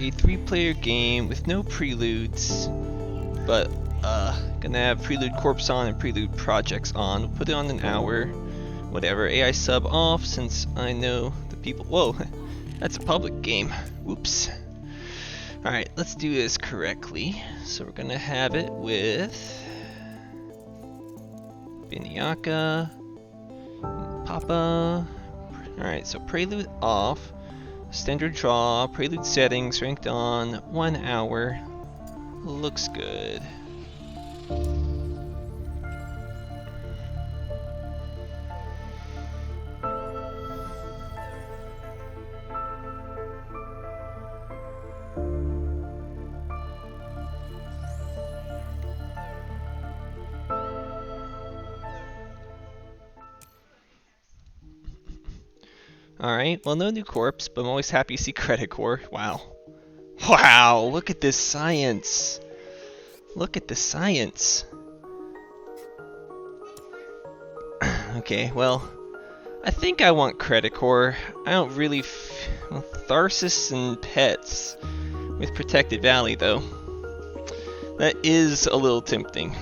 a 3-player game with no preludes, but gonna have prelude corpse on and prelude projects on. We'll put it on an hour, whatever. AI sub off since I know the people. Whoa, that's a public game. Whoops. Alright, let's do this correctly. So we're gonna have it with Biniaka, Papa. Alright, so prelude off, standard draw, prelude settings, ranked on, 1 hour. Looks good. Alright, well, no new corpse, but I'm always happy to see credit core. Wow. Wow, look at this science. Look at the science. Okay, well, I think I want credit core. I don't really Tharsis and pets with Protected Valley, though. That is a little tempting.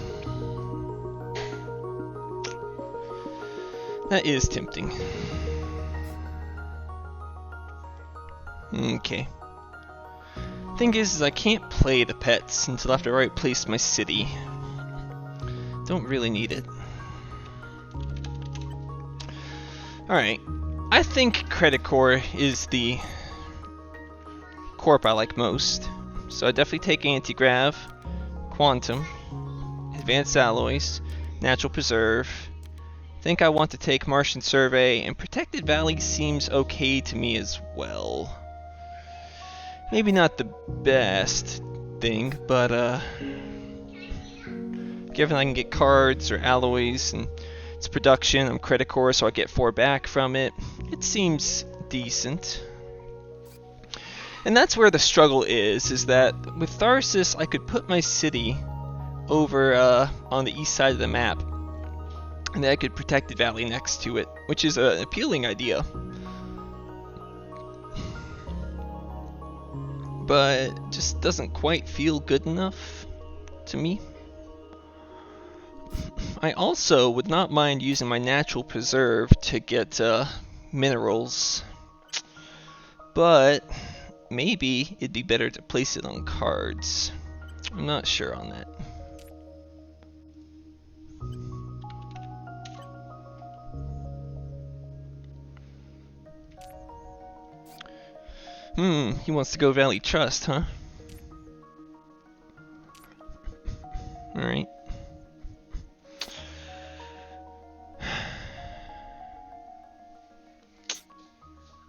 That is tempting. Okay. Thing is I can't play the pets until after I place my city. Don't really need it. Alright. I think Credit Core is the corp I like most. So I definitely take Anti-Grav, Quantum, Advanced Alloys, Natural Preserve. Think I want to take Martian Survey, and Protected Valley seems okay to me as well. Maybe not the best thing, but given I can get cards or alloys and it's production, I'm credit core, so I get 4 back from it. It seems decent. And that's where the struggle is that with Tharsis I could put my city over on the east side of the map, and then I could Protected Valley next to it, which is an appealing idea. But just doesn't quite feel good enough to me. I also would not mind using my natural preserve to get minerals, but maybe it'd be better to place it on cards. I'm not sure on that. He wants to go Valley Trust, huh? Alright.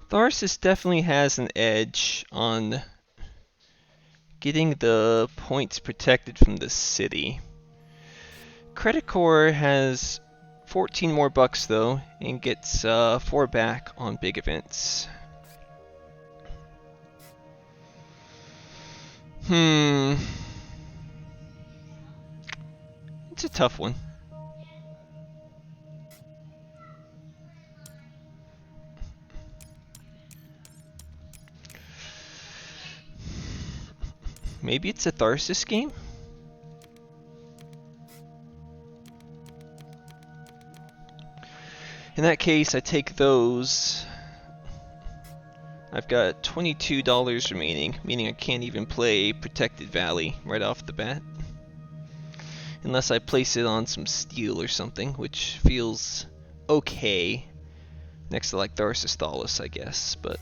Tharsis definitely has an edge on getting the points protected from the city. Credit Core has 14 more bucks though, and gets 4 back on big events. It's a tough one. Maybe it's a Tharsis game? In that case, I take those. I've got $22 remaining, meaning I can't even play Protected Valley right off the bat. Unless I place it on some steel or something, which feels okay next to like Tharsis Thalos, I guess, but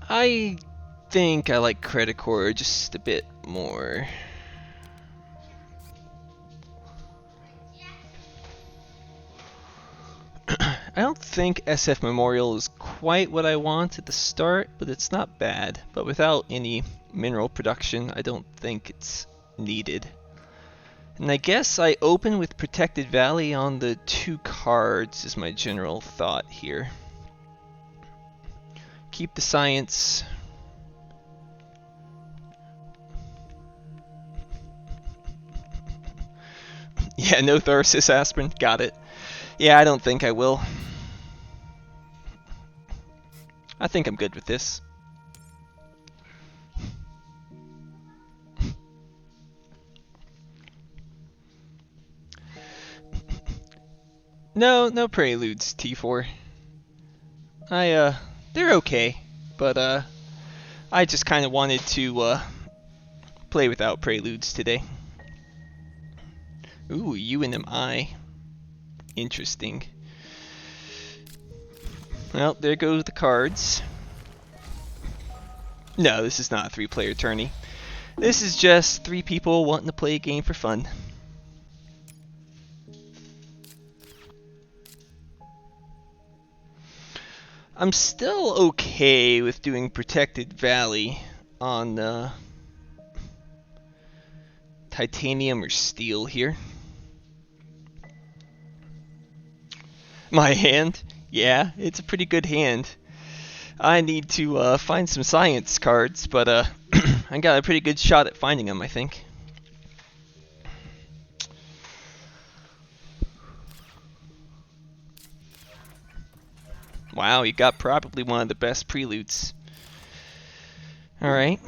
I think I like Credit Core just a bit more. I don't think SF Memorial is quite what I want at the start, but it's not bad. But without any mineral production, I don't think it's needed. And I guess I open with Protected Valley on the 2 cards is my general thought here. Keep the science. Yeah, no Tharsis Aspirin. Got it. Yeah, I don't think I will. I think I'm good with this. No preludes, T4. They're okay, but I just kind of wanted to play without preludes today. Ooh, U and I. Interesting. Well, there go the cards. No, this is not a 3-player tourney. This is just 3 people wanting to play a game for fun. I'm still okay with doing Protected Valley on titanium or steel here. My hand? Yeah, it's a pretty good hand. I need to find some science cards, but I got a pretty good shot at finding them, I think. Wow, you got probably one of the best preludes. Alright.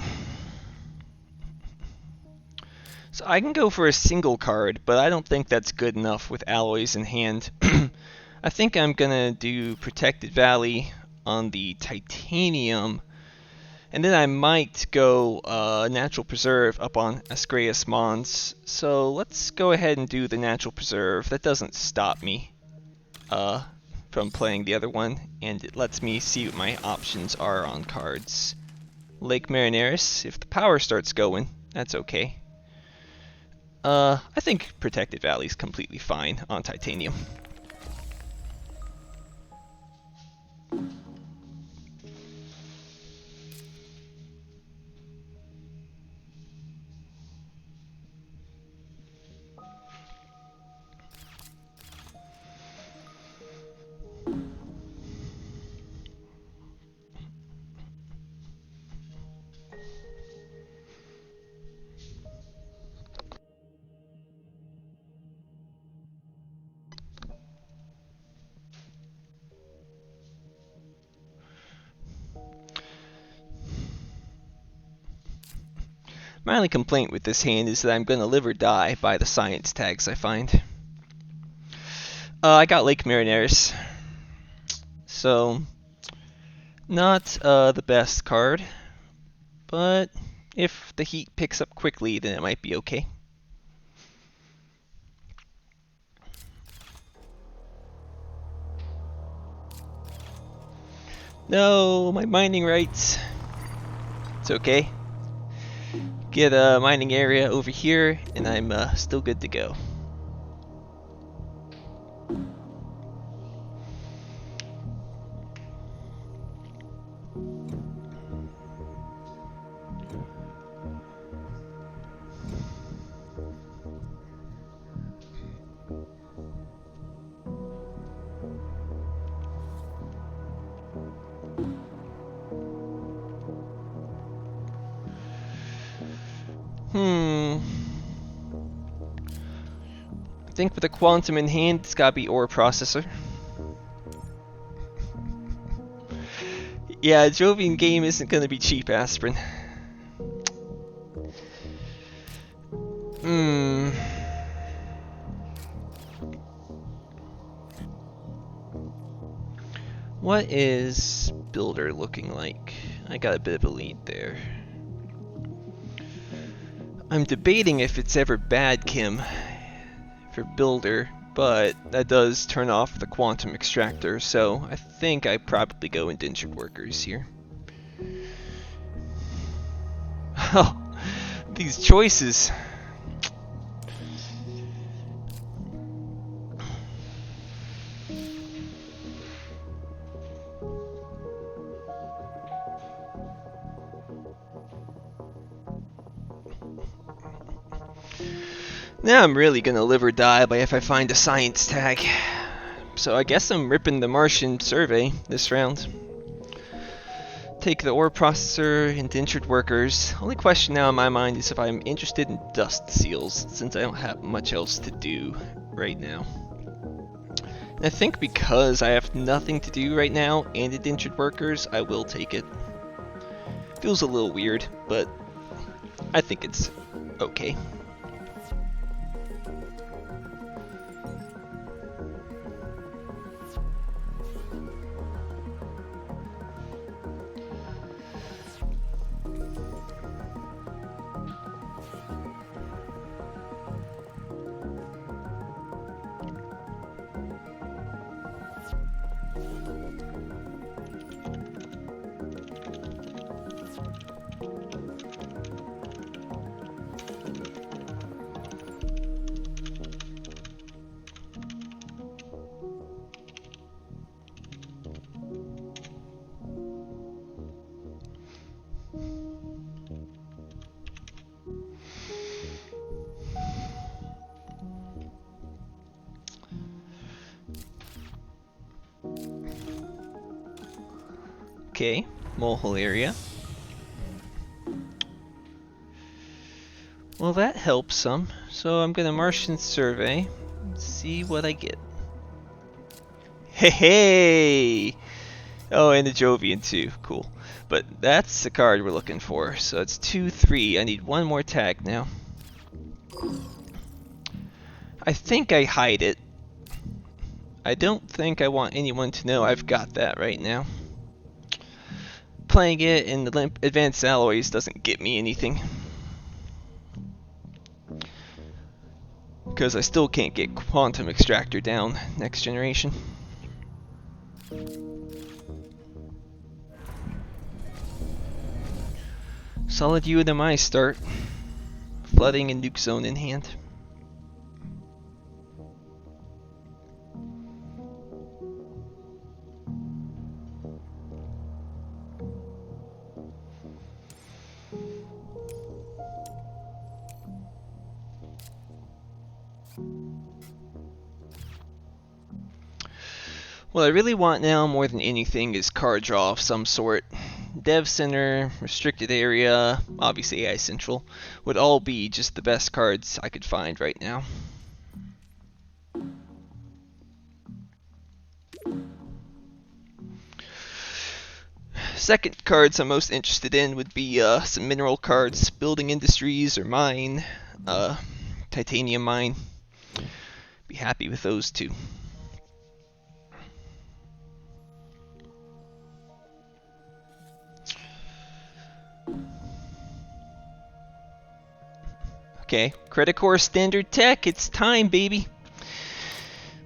So I can go for a single card, but I don't think that's good enough with alloys in hand. I think I'm gonna do Protected Valley on the titanium, and then I might go Natural Preserve up on Ascraeus Mons. So let's go ahead and do the Natural Preserve. That doesn't stop me from playing the other one, and it lets me see what my options are on cards. Lake Marineris, if the power starts going, that's okay. I think Protected Valley is completely fine on titanium. My only complaint with this hand is that I'm going to live or die by the science tags I find. I got Lake Marineris, so not the best card, but if the heat picks up quickly, then it might be okay. No, my mining rights. It's okay. Get a mining area over here, and I'm still good to go. I think with a quantum in hand, it's gotta be ore processor. Yeah, Jovian game isn't gonna be cheap, Aspirin. What is Builder looking like? I got a bit of a lead there. I'm debating if it's ever bad, Kim, for Builder, but that does turn off the Quantum Extractor, so I think I probably go Indentured Workers here. Oh, these choices. Now I'm really gonna live or die by if I find a science tag. So I guess I'm ripping the Martian survey this round. Take the ore processor, indentured workers. Only question now in my mind is if I'm interested in dust seals, since I don't have much else to do right now. And I think because I have nothing to do right now and indentured workers, I will take it. Feels a little weird, but I think it's okay. Okay, molehole area. Well, that helps some. So I'm gonna Martian survey, see what I get. Hey, hey! Oh, and the Jovian too. Cool. But that's the card we're looking for. So it's 2-3. I need one more tag now. I think I hide it. I don't think I want anyone to know I've got that right now. Playing it in the advanced alloys doesn't get me anything. Because I still can't get quantum extractor down next generation. Solid UNMI start. Flooding and nuke zone in hand. What I really want now more than anything is card draw of some sort. Dev Center, Restricted Area, obviously AI Central, would all be just the best cards I could find right now. Second cards I'm most interested in would be some mineral cards, Building Industries or Mine, Titanium Mine. Be happy with those two. Okay, Credit Core Standard Tech, it's time, baby.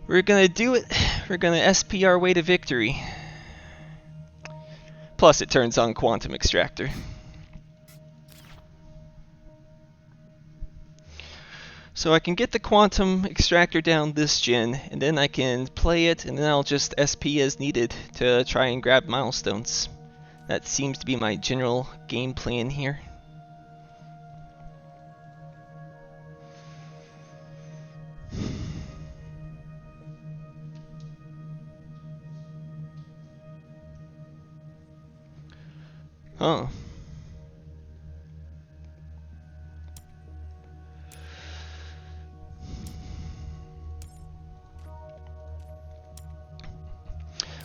We're gonna do it. We're gonna SP our way to victory. Plus, it turns on Quantum Extractor. So I can get the Quantum Extractor down this gen, and then I can play it, and then I'll just SP as needed to try and grab milestones. That seems to be my general game plan here. Oh.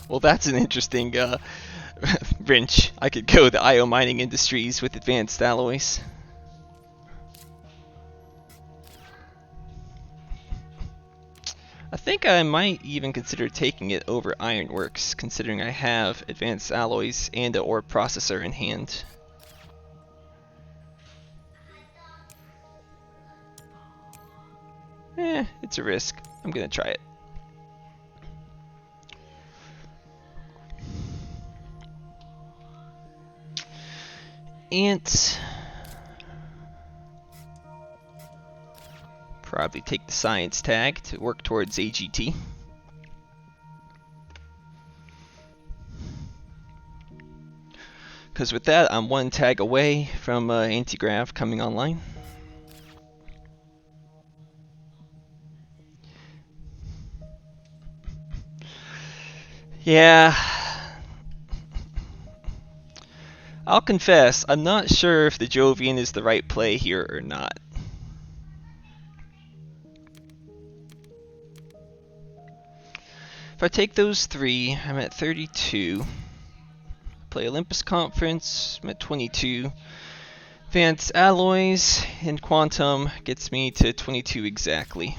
Well, that's an interesting wrench. I could go the IO mining industries with advanced alloys. I think I might even consider taking it over Ironworks, considering I have advanced alloys and an ore processor in hand. It's a risk. I'm gonna try it. Ant. Probably take the science tag to work towards AGT. Because with that, I'm one tag away from anti-grav coming online. Yeah. I'll confess, I'm not sure if the Jovian is the right play here or not. If I take those three, I'm at 32. Play Olympus Conference, I'm at 22. Advanced Alloys and Quantum gets me to 22 exactly.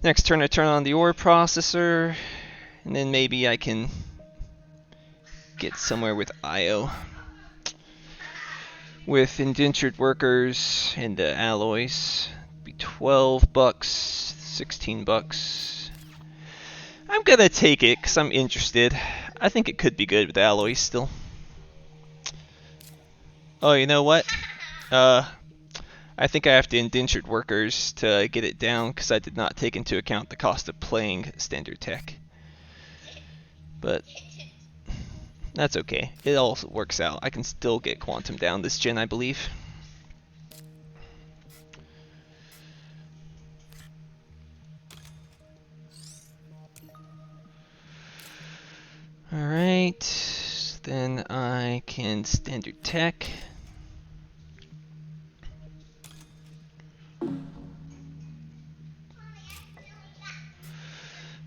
Next turn I turn on the ore processor, and then maybe I can get somewhere with IO. With indentured workers and alloys, it'd be 12 bucks, 16 bucks. I'm gonna take it because I'm interested. I think it could be good with alloys still. Oh, you know what? I think I have to indentured workers to get it down because I did not take into account the cost of playing standard tech. But that's okay. It all works out. I can still get quantum down this gen, I believe. Alright, then I can standard tech.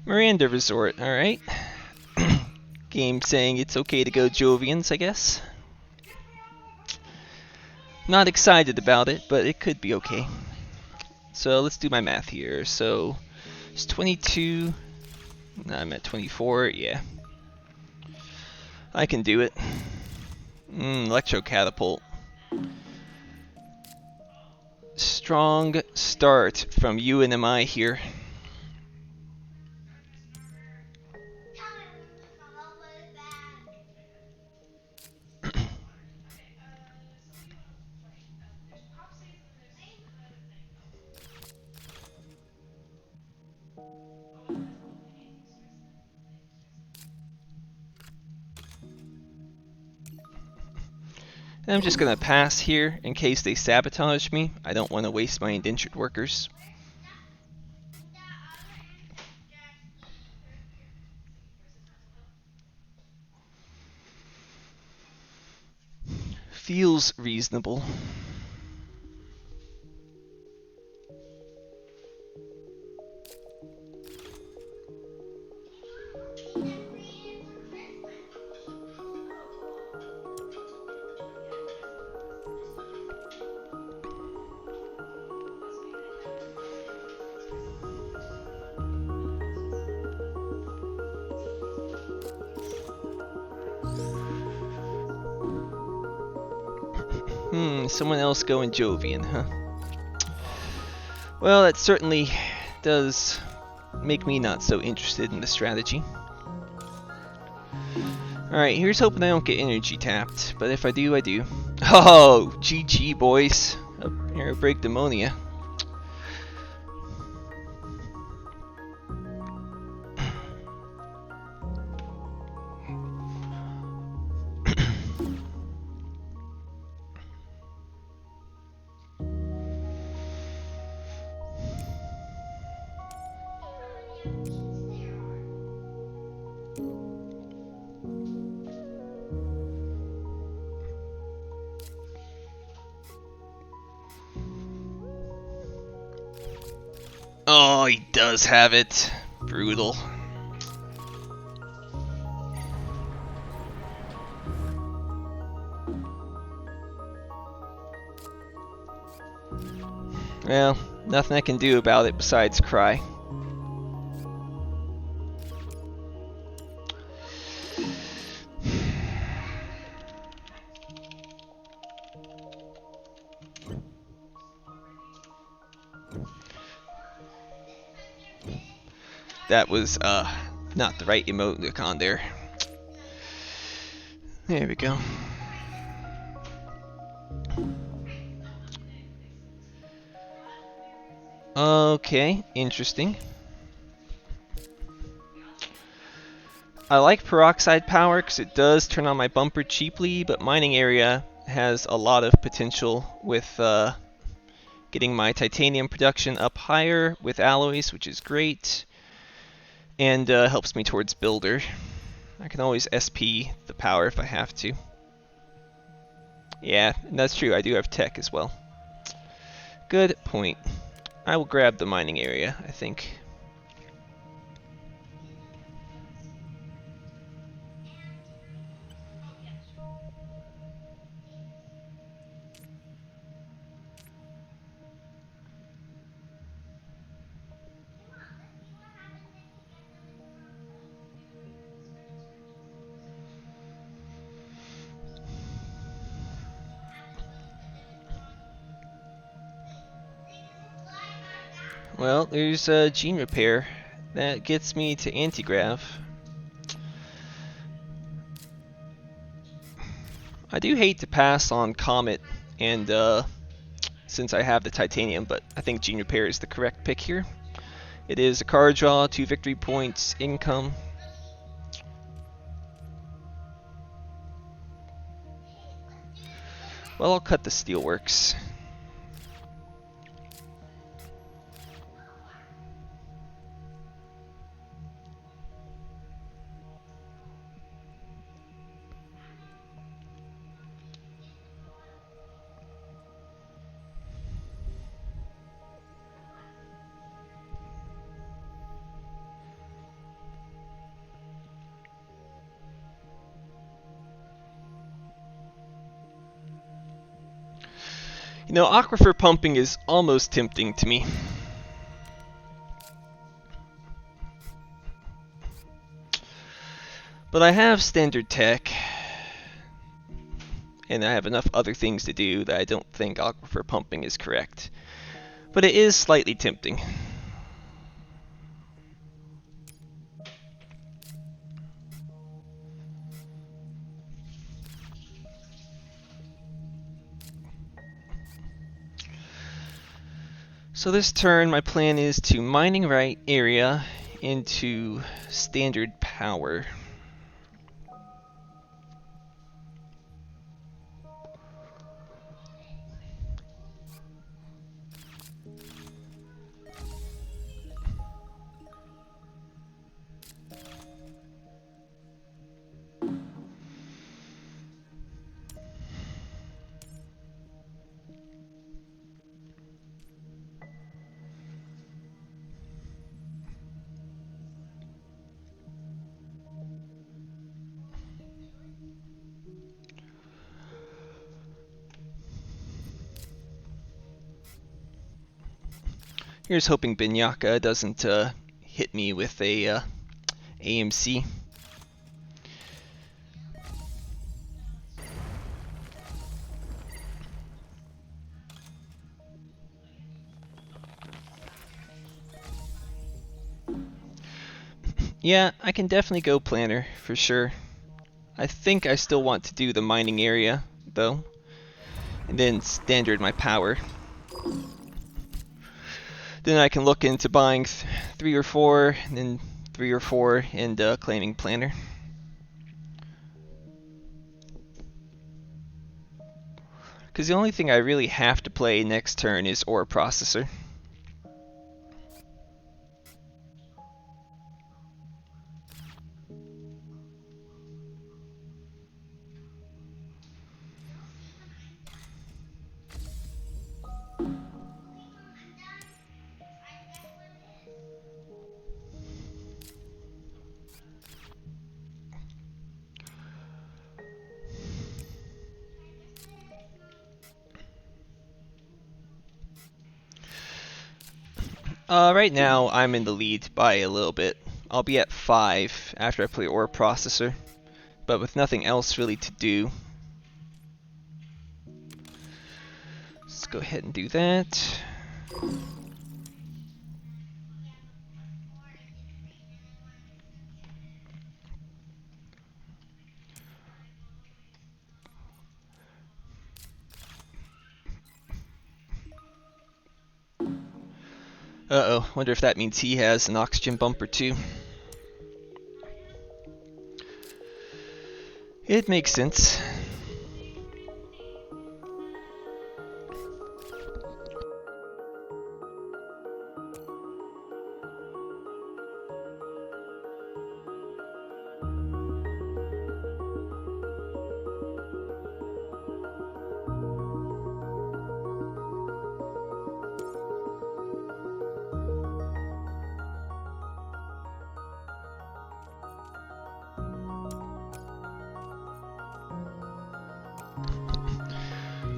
Miranda Resort, alright. Game saying it's okay to go Jovians, I guess. Not excited about it, but it could be okay. So let's do my math here. So it's 22. No, I'm at 24, yeah. I can do it. Electro Catapult. Strong start from UNMI here. And I'm just gonna pass here in case they sabotage me. I don't want to waste my indentured workers. Feels reasonable. Someone else going Jovian, huh? Well, that certainly does make me not so interested in the strategy. Alright, here's hoping I don't get energy tapped, but if I do, I do. Oh, GG, boys. Here, break demonia. Oh, he does have it. Brutal. Well, nothing I can do about it besides cry. That was not the right emoticon there. There we go. Okay, interesting. I like peroxide power because it does turn on my bumper cheaply, but mining area has a lot of potential with getting my titanium production up higher with alloys, which is great. And helps me towards builder. I can always SP the power if I have to. Yeah, and that's true, I do have tech as well. Good point. I will grab the mining area, I think. Well, there's a gene repair. That gets me to anti-grav. I do hate to pass on Comet and since I have the titanium, but I think gene repair is the correct pick here. It is a card draw, 2 victory points, income. Well, I'll cut the steelworks. You know, aquifer pumping is almost tempting to me. But I have standard tech, and I have enough other things to do that I don't think aquifer pumping is correct. But it is slightly tempting. So this turn, my plan is to mining right area into standard power. Here's hoping Binyaka doesn't hit me with a AMC. Yeah, I can definitely go planner for sure. I think I still want to do the mining area though, and then standard my power. Then I can look into buying 3 or 4, and then 3 or 4, and claiming planner. Because the only thing I really have to play next turn is ore processor. Right now, I'm in the lead by a little bit. I'll be at 5 after I play ore processor, but with nothing else really to do. Let's go ahead and do that. Uh-oh, wonder if that means he has an oxygen bumper too. It makes sense.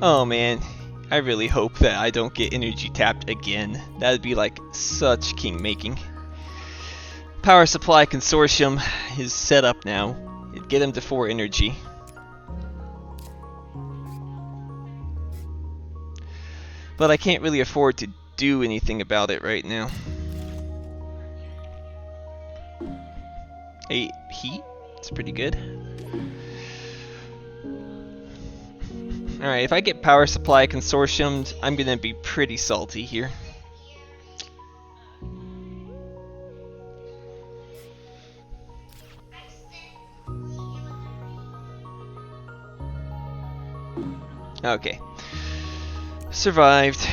Oh man, I really hope that I don't get energy tapped again. That'd be like such king making. Power Supply Consortium is set up now. It'd get him to 4 energy. But I can't really afford to do anything about it right now. 8 heat? It's pretty good. Alright, if I get power supply consortiumed, I'm gonna be pretty salty here. Okay. Survived.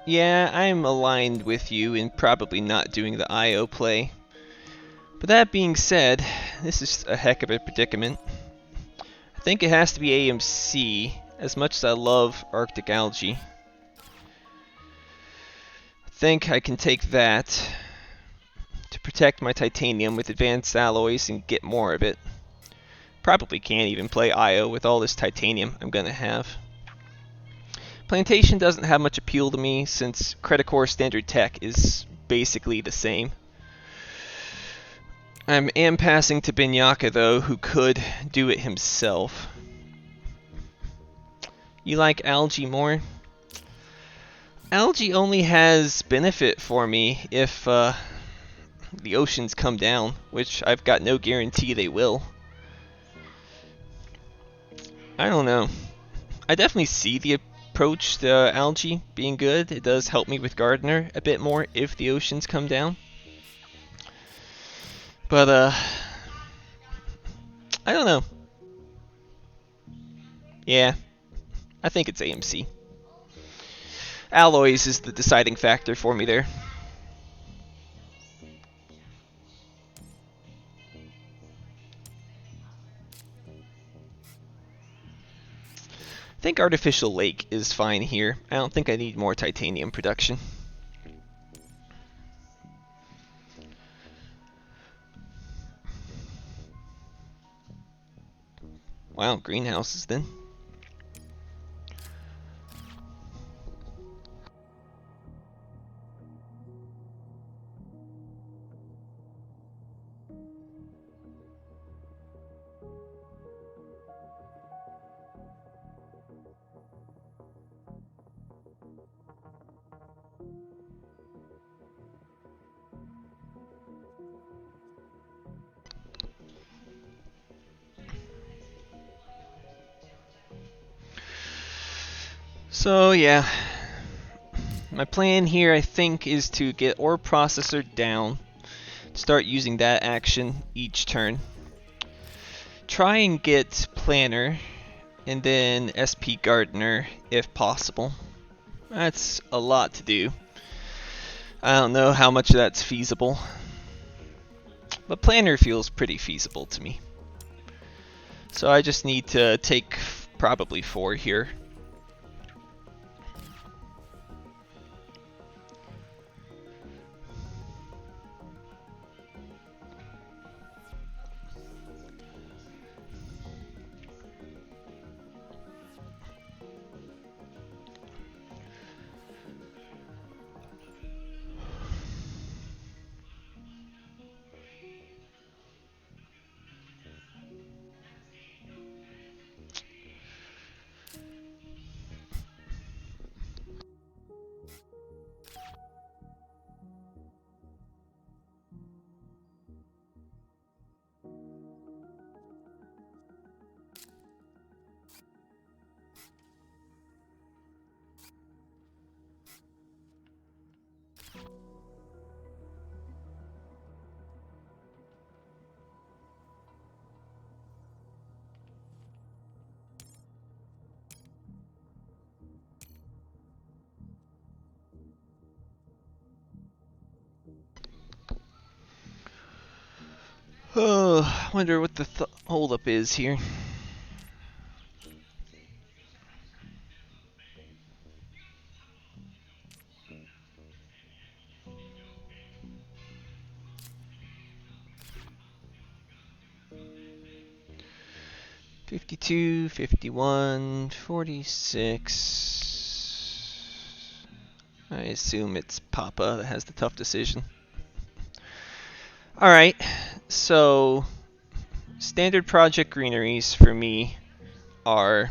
Yeah, I'm aligned with you in probably not doing the IO play. But that being said, this is a heck of a predicament. I think it has to be AMC, as much as I love Arctic Algae. I think I can take that to protect my titanium with advanced alloys and get more of it. Probably can't even play IO with all this titanium I'm gonna have. Plantation doesn't have much appeal to me since Credit Core standard tech is basically the same. I am passing to Binyaka though, who could do it himself. You like algae more? Algae only has benefit for me if the oceans come down, which I've got no guarantee they will. I don't know. I definitely see the approach to algae being good. It does help me with Gardener a bit more if the oceans come down. But, I don't know. Yeah, I think it's AMC. Alloys is the deciding factor for me there. I think Artificial Lake is fine here. I don't think I need more titanium production. Wow, greenhouses then. So yeah, my plan here I think is to get Ore Processor down, start using that action each turn. Try and get Planner, and then SP Gardener if possible. That's a lot to do. I don't know how much of that's feasible, but Planner feels pretty feasible to me. So I just need to take probably 4 here. Oh, I wonder what the holdup is here. 52, 51, 46. I assume it's Papa that has the tough decision. Alright, so standard project greeneries for me are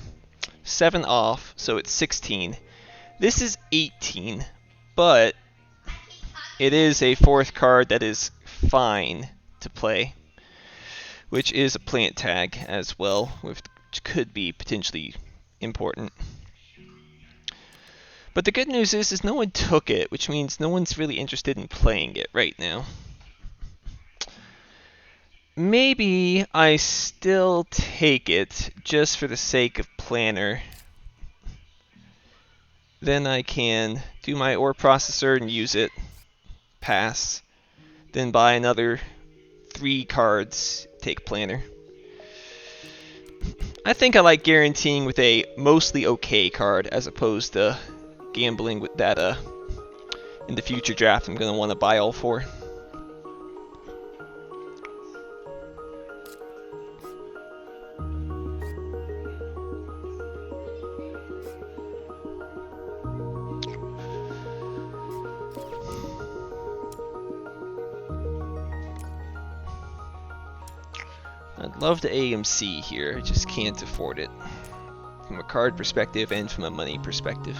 7 off, so it's 16. This is 18, but it is a fourth card that is fine to play, which is a plant tag as well, which could be potentially important. But the good news is no one took it, which means no one's really interested in playing it right now. Maybe I still take it just for the sake of planner. Then I can do my ore processor and use it, pass, then buy another 3 cards, take planner. I think I like guaranteeing with a mostly okay card as opposed to gambling with that in the future draft I'm going to want to buy all 4. I'd love the AMC here, I just can't afford it. From a card perspective and from a money perspective.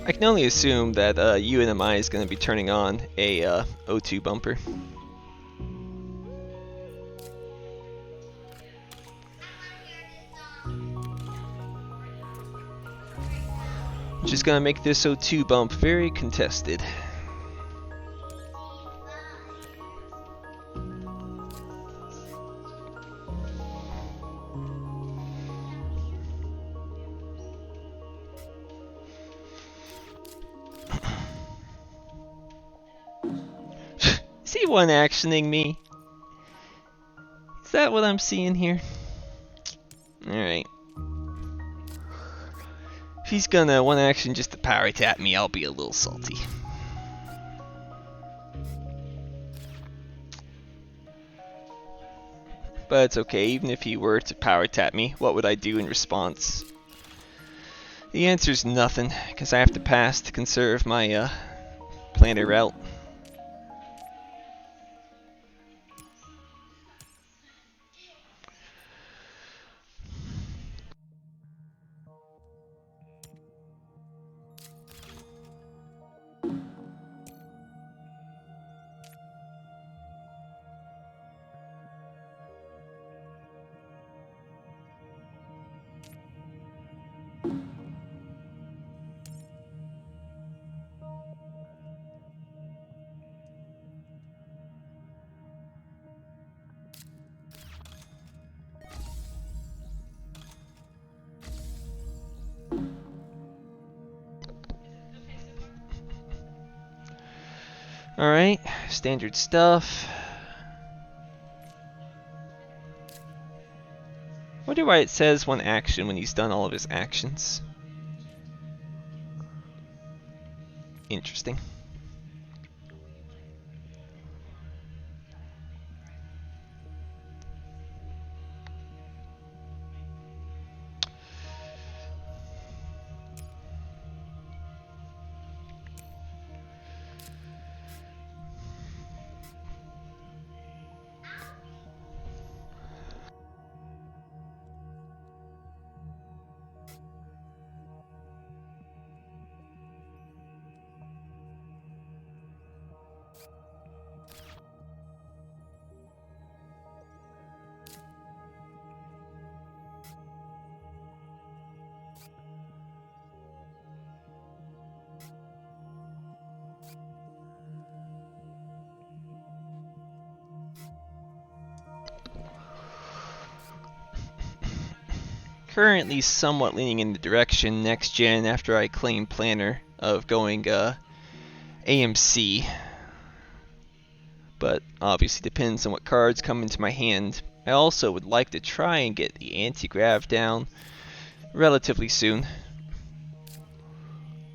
I can only assume that UNMI is going to be turning on a O2 bumper. Which is going to make this O2 bump very contested. Is he one-actioning me? Is that what I'm seeing here? Alright. If he's gonna one-action just to power tap me, I'll be a little salty. But it's okay, even if he were to power tap me, what would I do in response? The answer's nothing, because I have to pass to conserve my planner route. Alright, standard stuff. Wonder why it says one action when he's done all of his actions. Interesting. currently somewhat leaning in the direction next gen after I claim planner of going AMC. But obviously depends on what cards come into my hand. I also would like to try and get the anti-grav down relatively soon,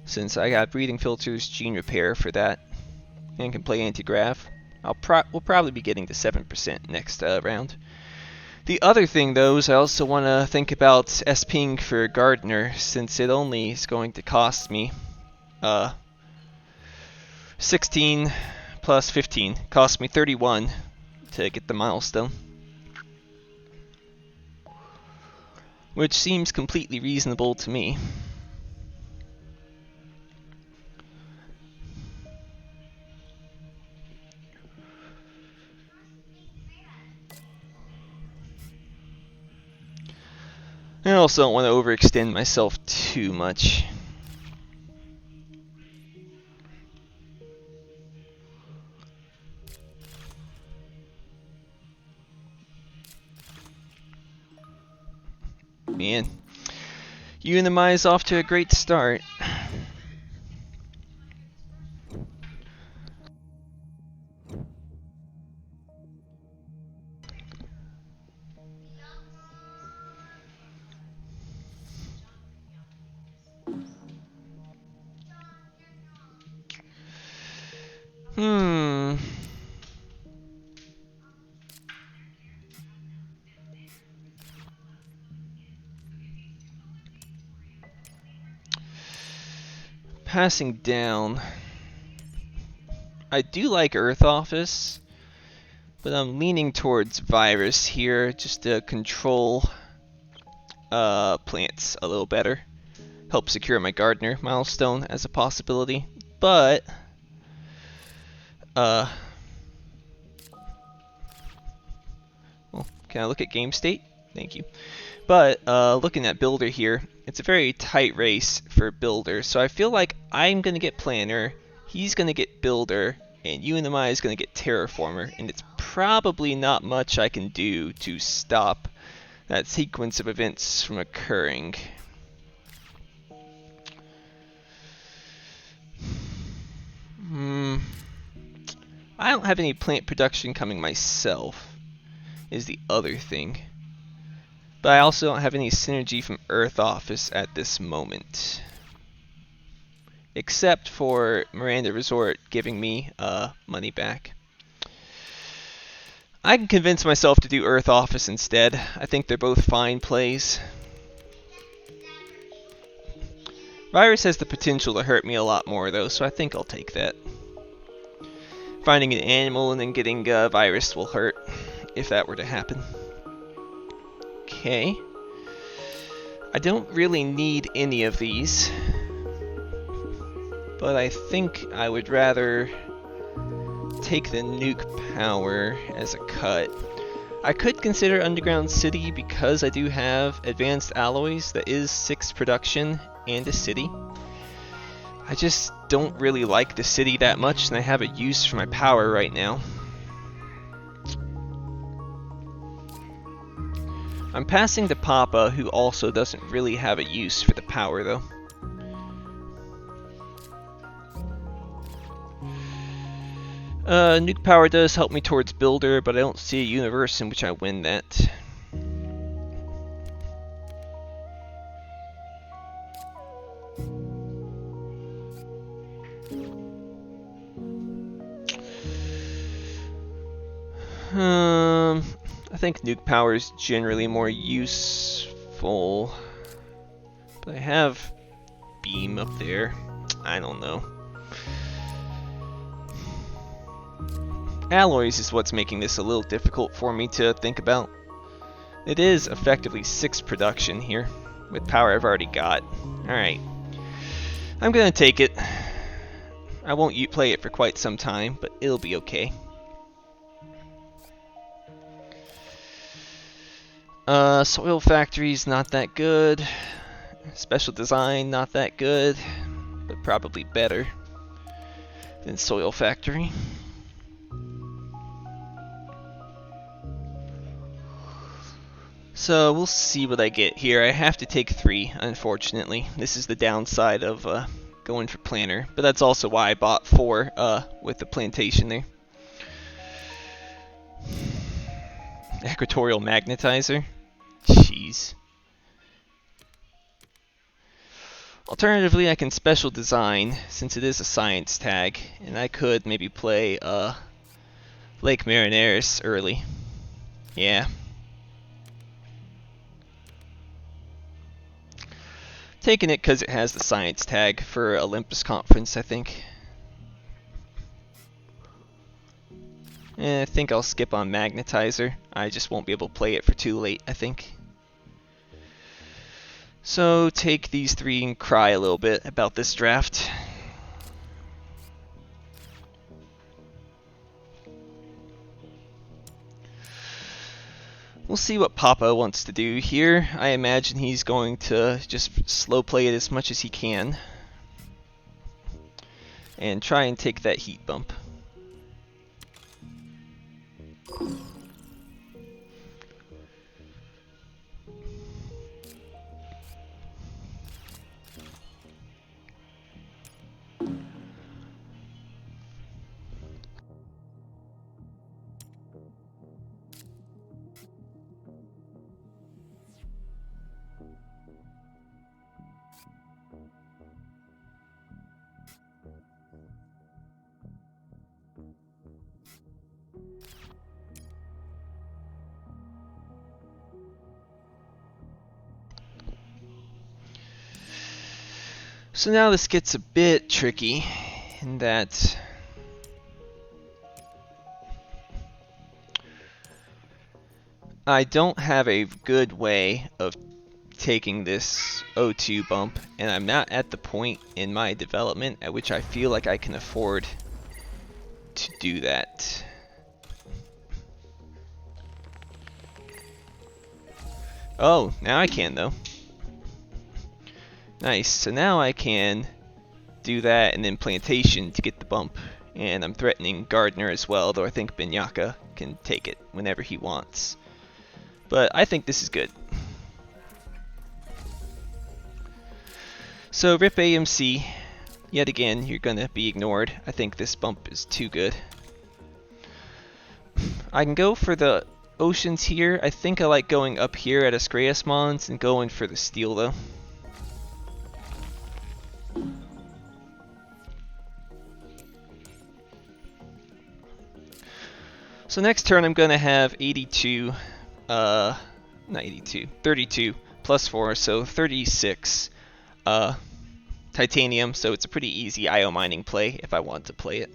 since I got breathing filters, gene repair for that, and can play anti-grav. We'll probably be getting to 7% next round. The other thing though is I also want to think about SPing for Gardener, since it only is going to cost me 16 plus 15, cost me 31 to get the milestone, which seems completely reasonable to me. I also don't want to overextend myself too much. Man, Unimize off to a great start. Passing down. I do like Earth Office, but I'm leaning towards Virus here just to control plants a little better. Help secure my Gardener milestone as a possibility, but well, can I look at game state? Thank you. But looking at Builder here, it's a very tight race for Builder, so I feel like I'm going to get Planner, he's going to get Builder, and Unimi is going to get Terraformer, and it's probably not much I can do to stop that sequence of events from occurring. I don't have any plant production coming myself, is the other thing. But I also don't have any synergy from Earth Office at this moment. Except for Miranda Resort giving me money back. I can convince myself to do Earth Office instead. I think they're both fine plays. Virus has the potential to hurt me a lot more though, so I think I'll take that. Finding an animal and then getting Virus will hurt if that were to happen. Okay. I don't really need any of these, but I think I would rather take the nuke power as a cut. I could consider Underground City because I do have advanced alloys that is 6 production and a city. I just don't really like the city that much, and I have a use for my power right now. I'm passing to Papa, who also doesn't really have a use for the power though. Nuke power does help me towards Builder, but I don't see a universe in which I win that. I think nuke power is generally more useful, but I have beam up there. I don't know. Alloys is what's making this a little difficult for me to think about. It is effectively 6 production here, with power I've already got. Alright. I'm gonna take it. I won't play it for quite some time, but it'll be okay. Soil Factory's not that good. Special Design, not that good, but probably better than Soil Factory. So we'll see what I get here. I have to take 3, unfortunately. This is the downside of going for planner, but that's also why I bought 4 with the plantation there. Equatorial magnetizer? Jeez. Alternatively, I can special design, since it is a science tag, and I could maybe play Lake Marineris early. Yeah. Taking it because it has the science tag for Olympus Conference, I think. I think I'll skip on Magnetizer. I just won't be able to play it for too late, I think. So take these 3 and cry a little bit about this draft. We'll see what Papa wants to do here. I imagine he's going to just slow play it as much as he can and try and take that heat bump. So now this gets a bit tricky in that I don't have a good way of taking this O2 bump, and I'm not at the point in my development at which I feel like I can afford to do that. Oh, now I can though. Nice, so now I can do that and then plantation to get the bump. And I'm threatening Gardener as well, though I think Binyaka can take it whenever he wants. But I think this is good. So rip AMC, yet again you're gonna be ignored. I think this bump is too good. I can go for the oceans here. I think I like going up here at Ascreus Mons and going for the steel though. So next turn I'm going to have 82, not 82, 32 plus 4, so 36 titanium, so it's a pretty easy IO mining play if I want to play it.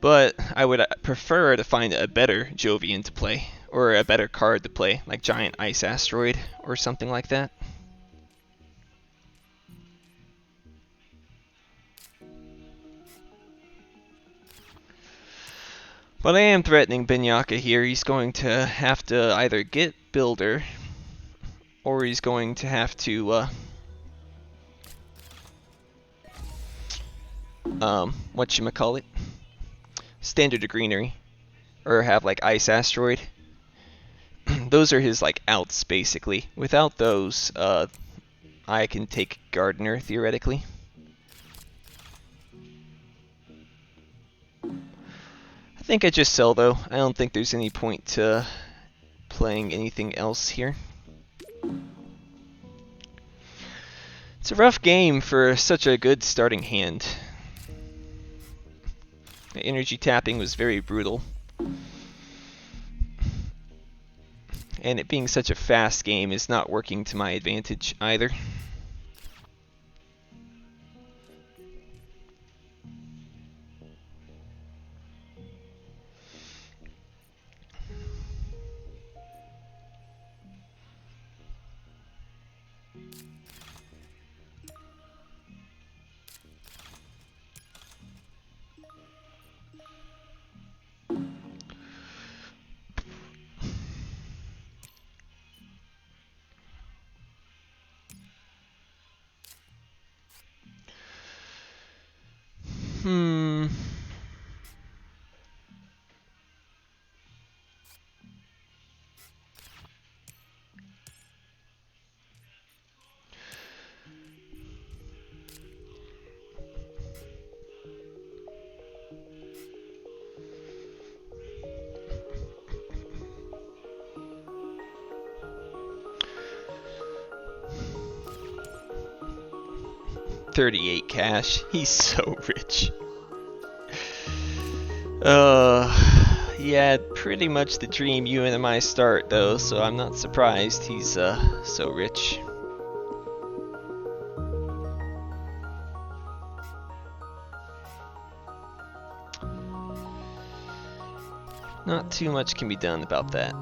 But I would prefer to find a better Jovian to play, or a better card to play, like Giant Ice Asteroid or something like that. But I am threatening Binyaka here. He's going to have to either get Builder, or he's going to have to, whatchamacallit? Standard to Greenery, or have like Ice Asteroid. Those are his like outs basically. Without those, I can take Gardener theoretically. I think I just sell though. I don't think there's any point to playing anything else here. It's a rough game for such a good starting hand. The energy tapping was very brutal. And it being such a fast game is not working to my advantage either. 38 cash. He's so rich. He had pretty much the dream you and I start though, so I'm not surprised he's so rich. Not too much can be done about that.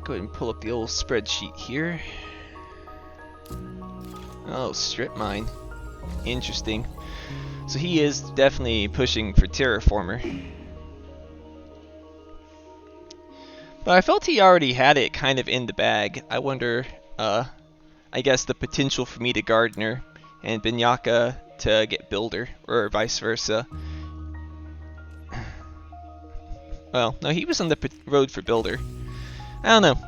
Go ahead and pull up the old spreadsheet here. Oh, strip mine. Interesting. So he is definitely pushing for Terraformer. But I felt he already had it kind of in the bag. I wonder, I guess the potential for me to Gardener and Binyaka to get Builder, or vice versa. Well, no, he was on the road for Builder. I don't know.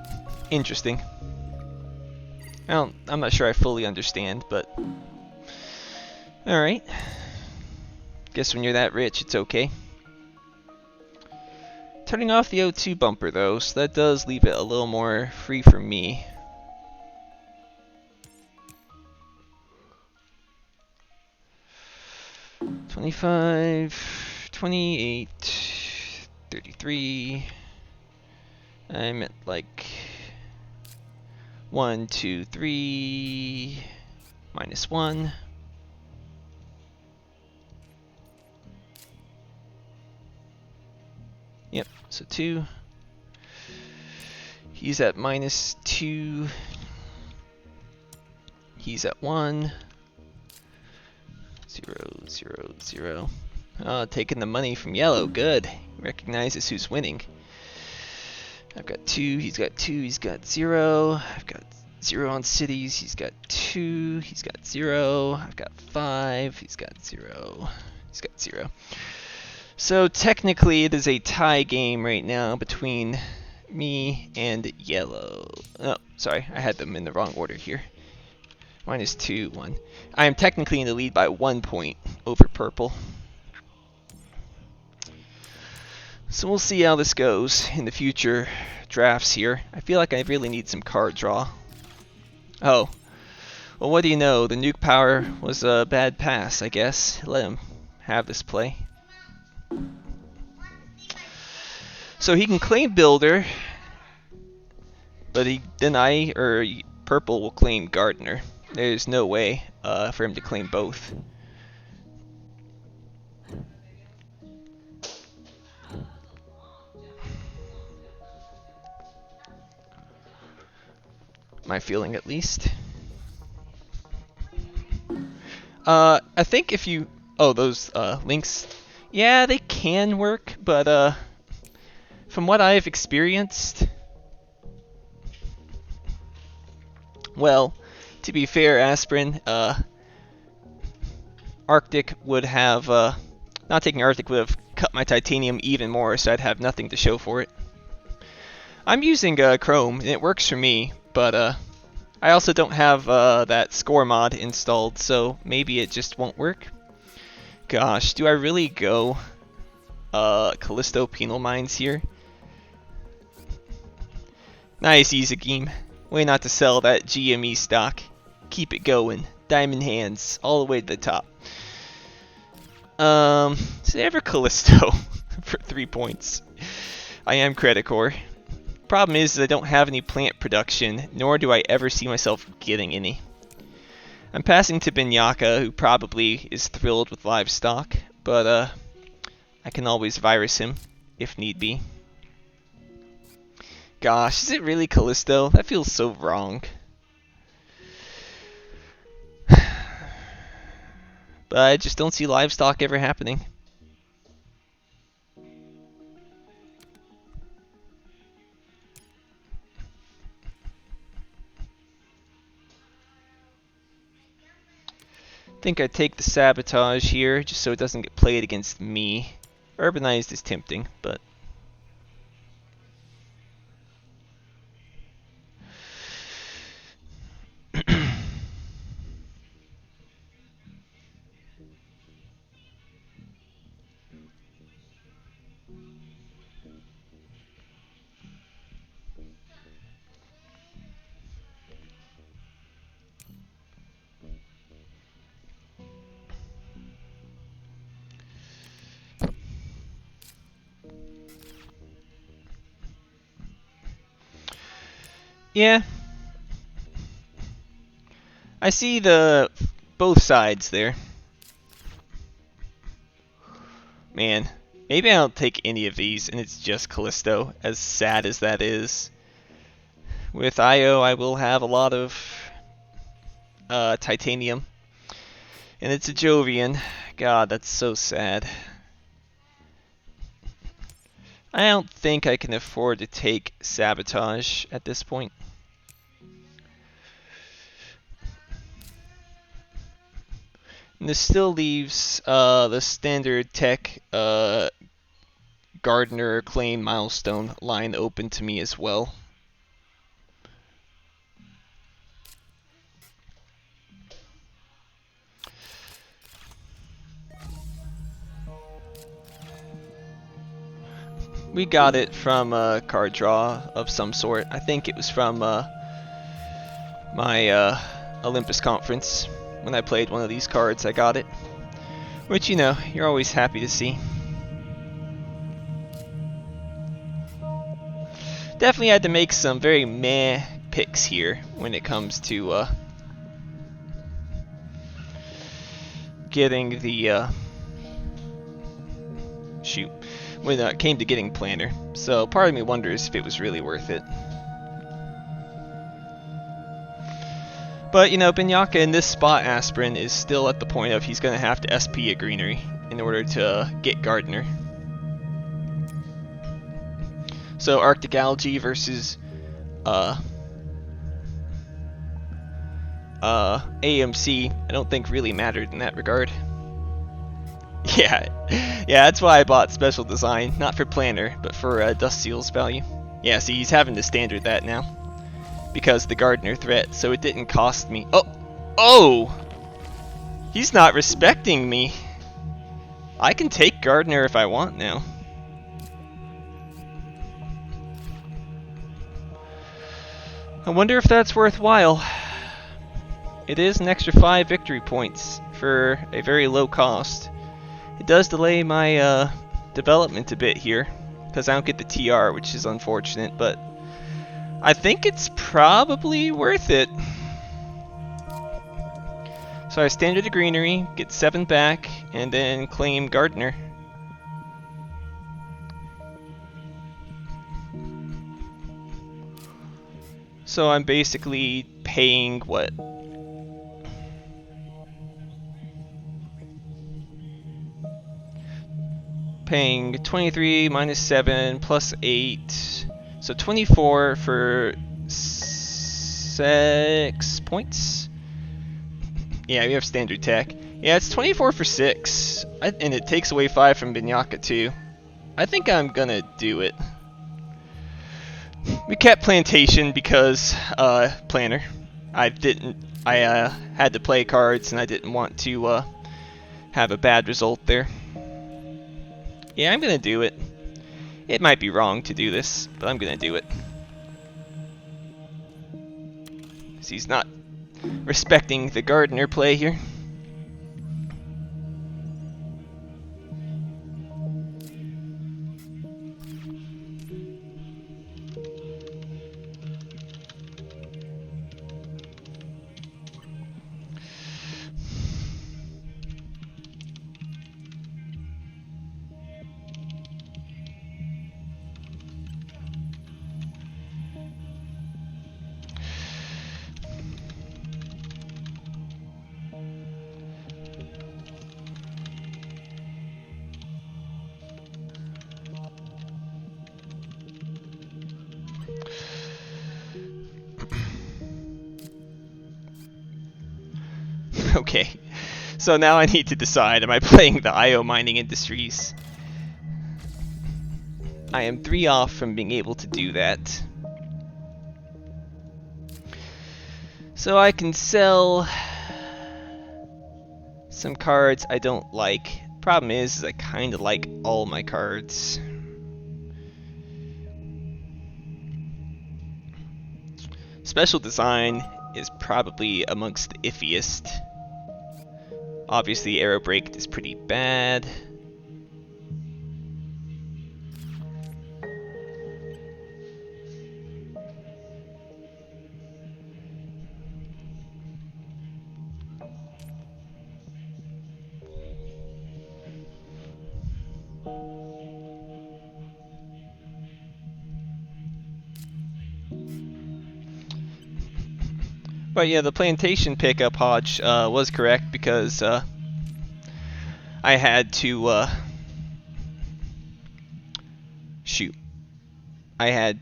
Interesting. I'm not sure I fully understand, but alright. Guess when you're that rich, it's okay. Turning off the O2 bumper though, so that does leave it a little more free for me. $25, $28, $33. I'm at like 1, 2, 3, -1. Yep, so 2. He's at -2. He's at 1. 0, 0, 0. Taking the money from yellow. Good. Recognizes who's winning. I've got 2, he's got 2, he's got 0. I've got 0 on cities, he's got 2, he's got 0. I've got 5, he's got 0. He's got 0. So technically it is a tie game right now between me and yellow. Oh, sorry, I had them in the wrong order here. -2, 1. I am technically in the lead by 1 point over purple. So we'll see how this goes in the future drafts here. I feel like I really need some card draw. Oh, well, what do you know? The nuke power was a bad pass, I guess. Let him have this play. So he can claim Builder, but purple will claim Gardener. There's no way for him to claim both. My feeling, at least. I think if you... Oh, those links... Yeah, they can work, but from what I've experienced... Well, to be fair, Aspirin, Arctic would have... not taking Arctic would have cut my titanium even more, so I'd have nothing to show for it. I'm using Chrome, and it works for me, but I also don't have that score mod installed, so maybe it just won't work. Gosh, do I really go Callisto Penal Mines here? Nice, Izagim. Way not to sell that GME stock. Keep it going. Diamond hands, all the way to the top. Ever Callisto for 3 points. I am Credit Core. Problem is I don't have any plant production, nor do I ever see myself getting any. I'm passing to Binyaka, who probably is thrilled with livestock, but I can always virus him if need be. Gosh, is it really Callisto? That feels so wrong. But I just don't see livestock ever happening. I think I'd take the sabotage here, just so it doesn't get played against me. Urbanized is tempting, but... yeah. I see both sides there. Man, maybe I don't take any of these and it's just Callisto, as sad as that is. With IO, I will have a lot of titanium. And it's a Jovian. God, that's so sad. I don't think I can afford to take sabotage at this point. And this still leaves the standard tech Gardener claim milestone line open to me as well. We got it from a card draw of some sort. I think it was from my Olympus conference. When I played one of these cards, I got it. Which, you know, you're always happy to see. Definitely had to make some very meh picks here when it comes to getting the shoot. When it came to getting Planner. So part of me wonders if it was really worth it. But, you know, Binyaka in this spot, Aspirin, is still at the point of he's going to have to SP a greenery in order to get Gardener. So Arctic Algae versus AMC, I don't think really mattered in that regard. Yeah, that's why I bought Special Design, not for Planner, but for Dust Seal's value. Yeah, see, he's having to standard that now, because the Gardener threat, so it didn't cost me. Oh! He's not respecting me. I can take Gardener if I want now. I wonder if that's worthwhile. It is an extra 5 victory points for a very low cost. It does delay my development a bit here, because I don't get the TR, which is unfortunate, but I think it's probably worth it. So I standard the greenery, get 7 back, and then claim Gardener. So I'm basically paying what? Paying 23 minus 7 plus 8, so 24 for 6 points. Yeah, we have standard tech. Yeah, it's 24 for 6, and it takes away 5 from Binyaka too. I think I'm gonna do it. We kept Plantation because Planner. I had to play cards and I didn't want to have a bad result there. Yeah, I'm gonna do it. It might be wrong to do this, but I'm gonna do it. He's not respecting the Gardener play here. Okay, so now I need to decide, am I playing the IO mining industries? I am 3 off from being able to do that. So I can sell some cards I don't like. Problem is I kind of like all my cards. Special design is probably amongst the iffiest. Obviously, arrow break is pretty bad. But yeah, the plantation pickup Hodge was correct because I had to shoot. I had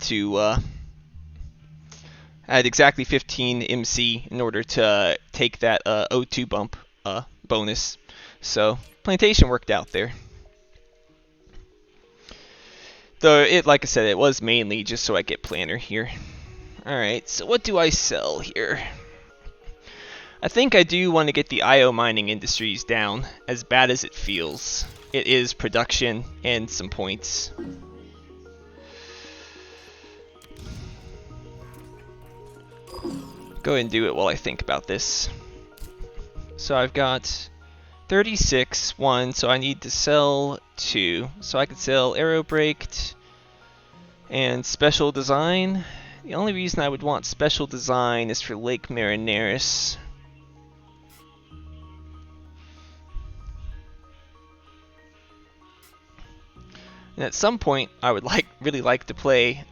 exactly 15 MC in order to take that O2 bump bonus. So plantation worked out there. Though it, like I said, it was mainly just so I get planner here. Alright, so what do I sell here? I think I do want to get the IO mining industries down, as bad as it feels. It is production and some points. Go ahead and do it while I think about this. So I've got 36, 1, so I need to sell 2. So I could sell arrow braked and special design. The only reason I would want special design is for Lake Marineris. And at some point, I would really like to play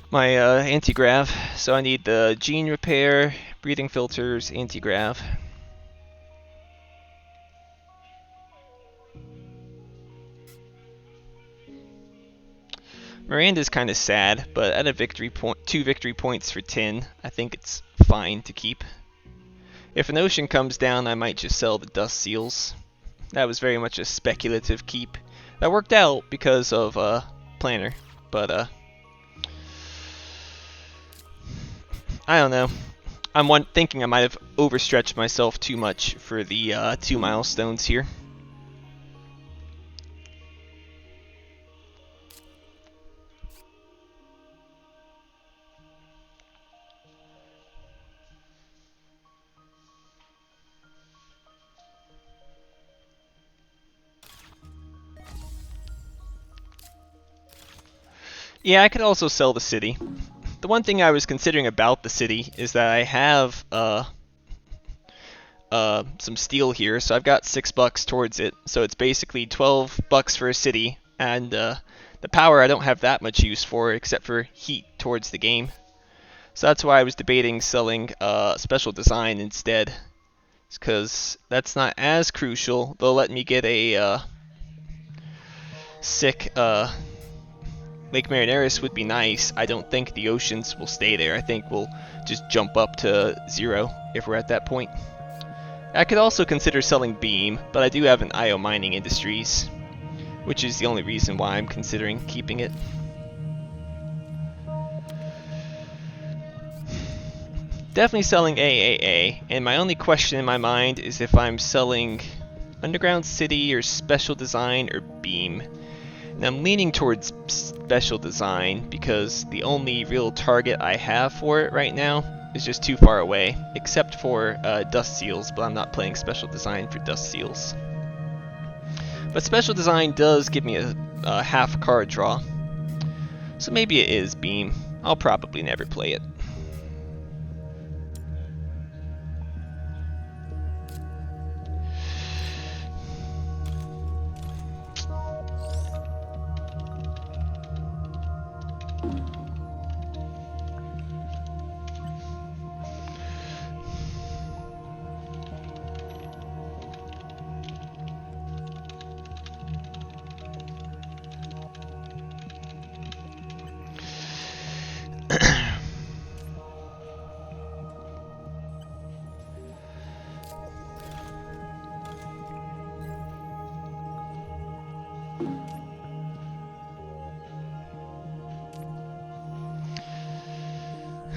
my anti-grav. So I need the gene repair, breathing filters, anti-grav. Miranda's kind of sad, but at a victory point, 2 victory points for 10, I think it's fine to keep. If an ocean comes down, I might just sell the dust seals. That was very much a speculative keep. That worked out because of planner, but I don't know. I'm thinking I might have overstretched myself too much for the 2 milestones here. Yeah, I could also sell the city. The one thing I was considering about the city is that I have some steel here, so I've got $6 towards it. So it's basically $12 for a city, and the power I don't have that much use for except for heat towards the game. So that's why I was debating selling special design instead, because that's not as crucial. They'll let me get a sick Lake Marineris would be nice. I don't think the oceans will stay there. I think we'll just jump up to 0 if we're at that point. I could also consider selling Beam, but I do have an IO Mining Industries, which is the only reason why I'm considering keeping it. Definitely selling AAA, and my only question in my mind is if I'm selling Underground City or Special Design or Beam. And I'm leaning towards special design because the only real target I have for it right now is just too far away, except for dust seals, but I'm not playing special design for dust seals. But special design does give me a half card draw, so maybe it is Beam. I'll probably never play it.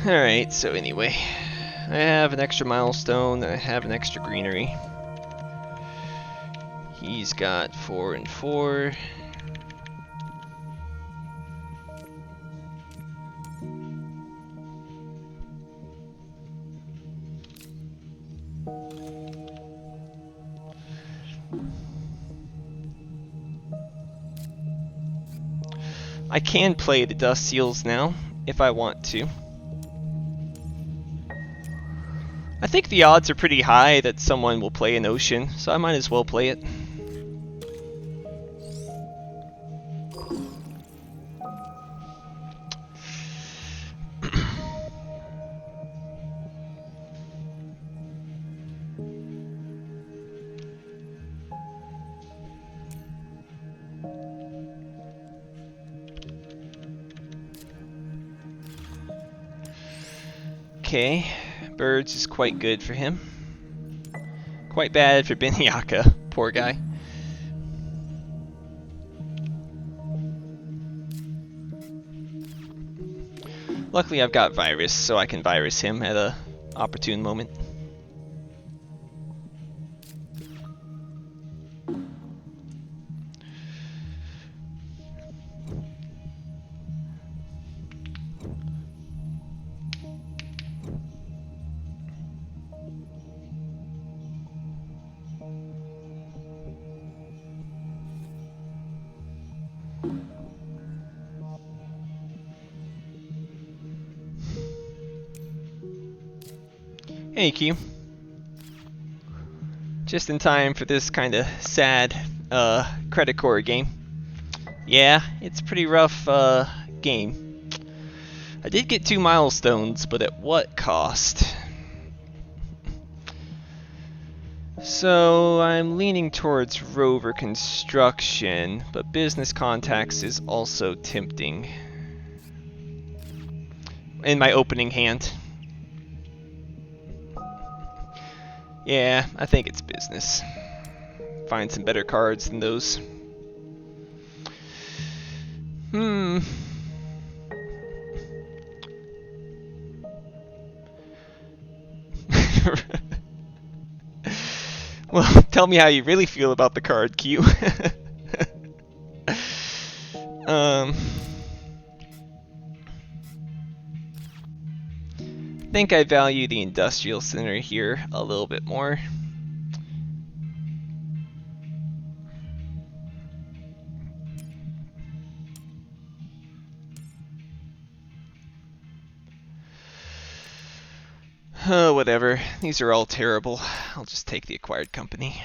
Alright, so anyway, I have an extra milestone, and I have an extra greenery. He's got 4 and 4. I can play the dust seals now, if I want to. I think the odds are pretty high that someone will play an ocean, so I might as well play it. Okay, birds is quite good for him. Quite bad for Beniaka, poor guy. Luckily I've got virus, so I can virus him at a opportune moment. Hey Q. Just in time for this kind of sad credit core game. Yeah, it's a pretty rough game. I did get 2 milestones, but at what cost? So I'm leaning towards rover construction, but business contacts is also tempting in my opening hand. Yeah, I think it's business. Find some better cards than those. Well, tell me how you really feel about the card, Q. I think I value the industrial center here a little bit more. Oh, whatever. These are all terrible. I'll just take the acquired company.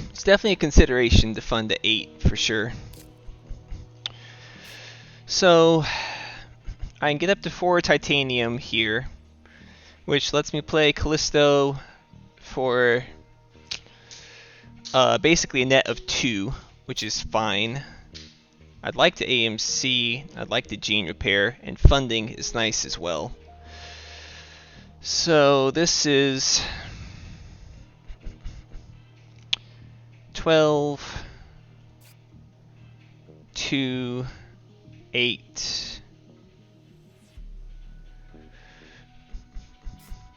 It's definitely a consideration to fund the 8 for sure. So I can get up to 4 titanium here, which lets me play Callisto for basically a net of 2, which is fine. I'd like to AMC, I'd like to gene repair, and funding is nice as well. So this is 12, 2, 8.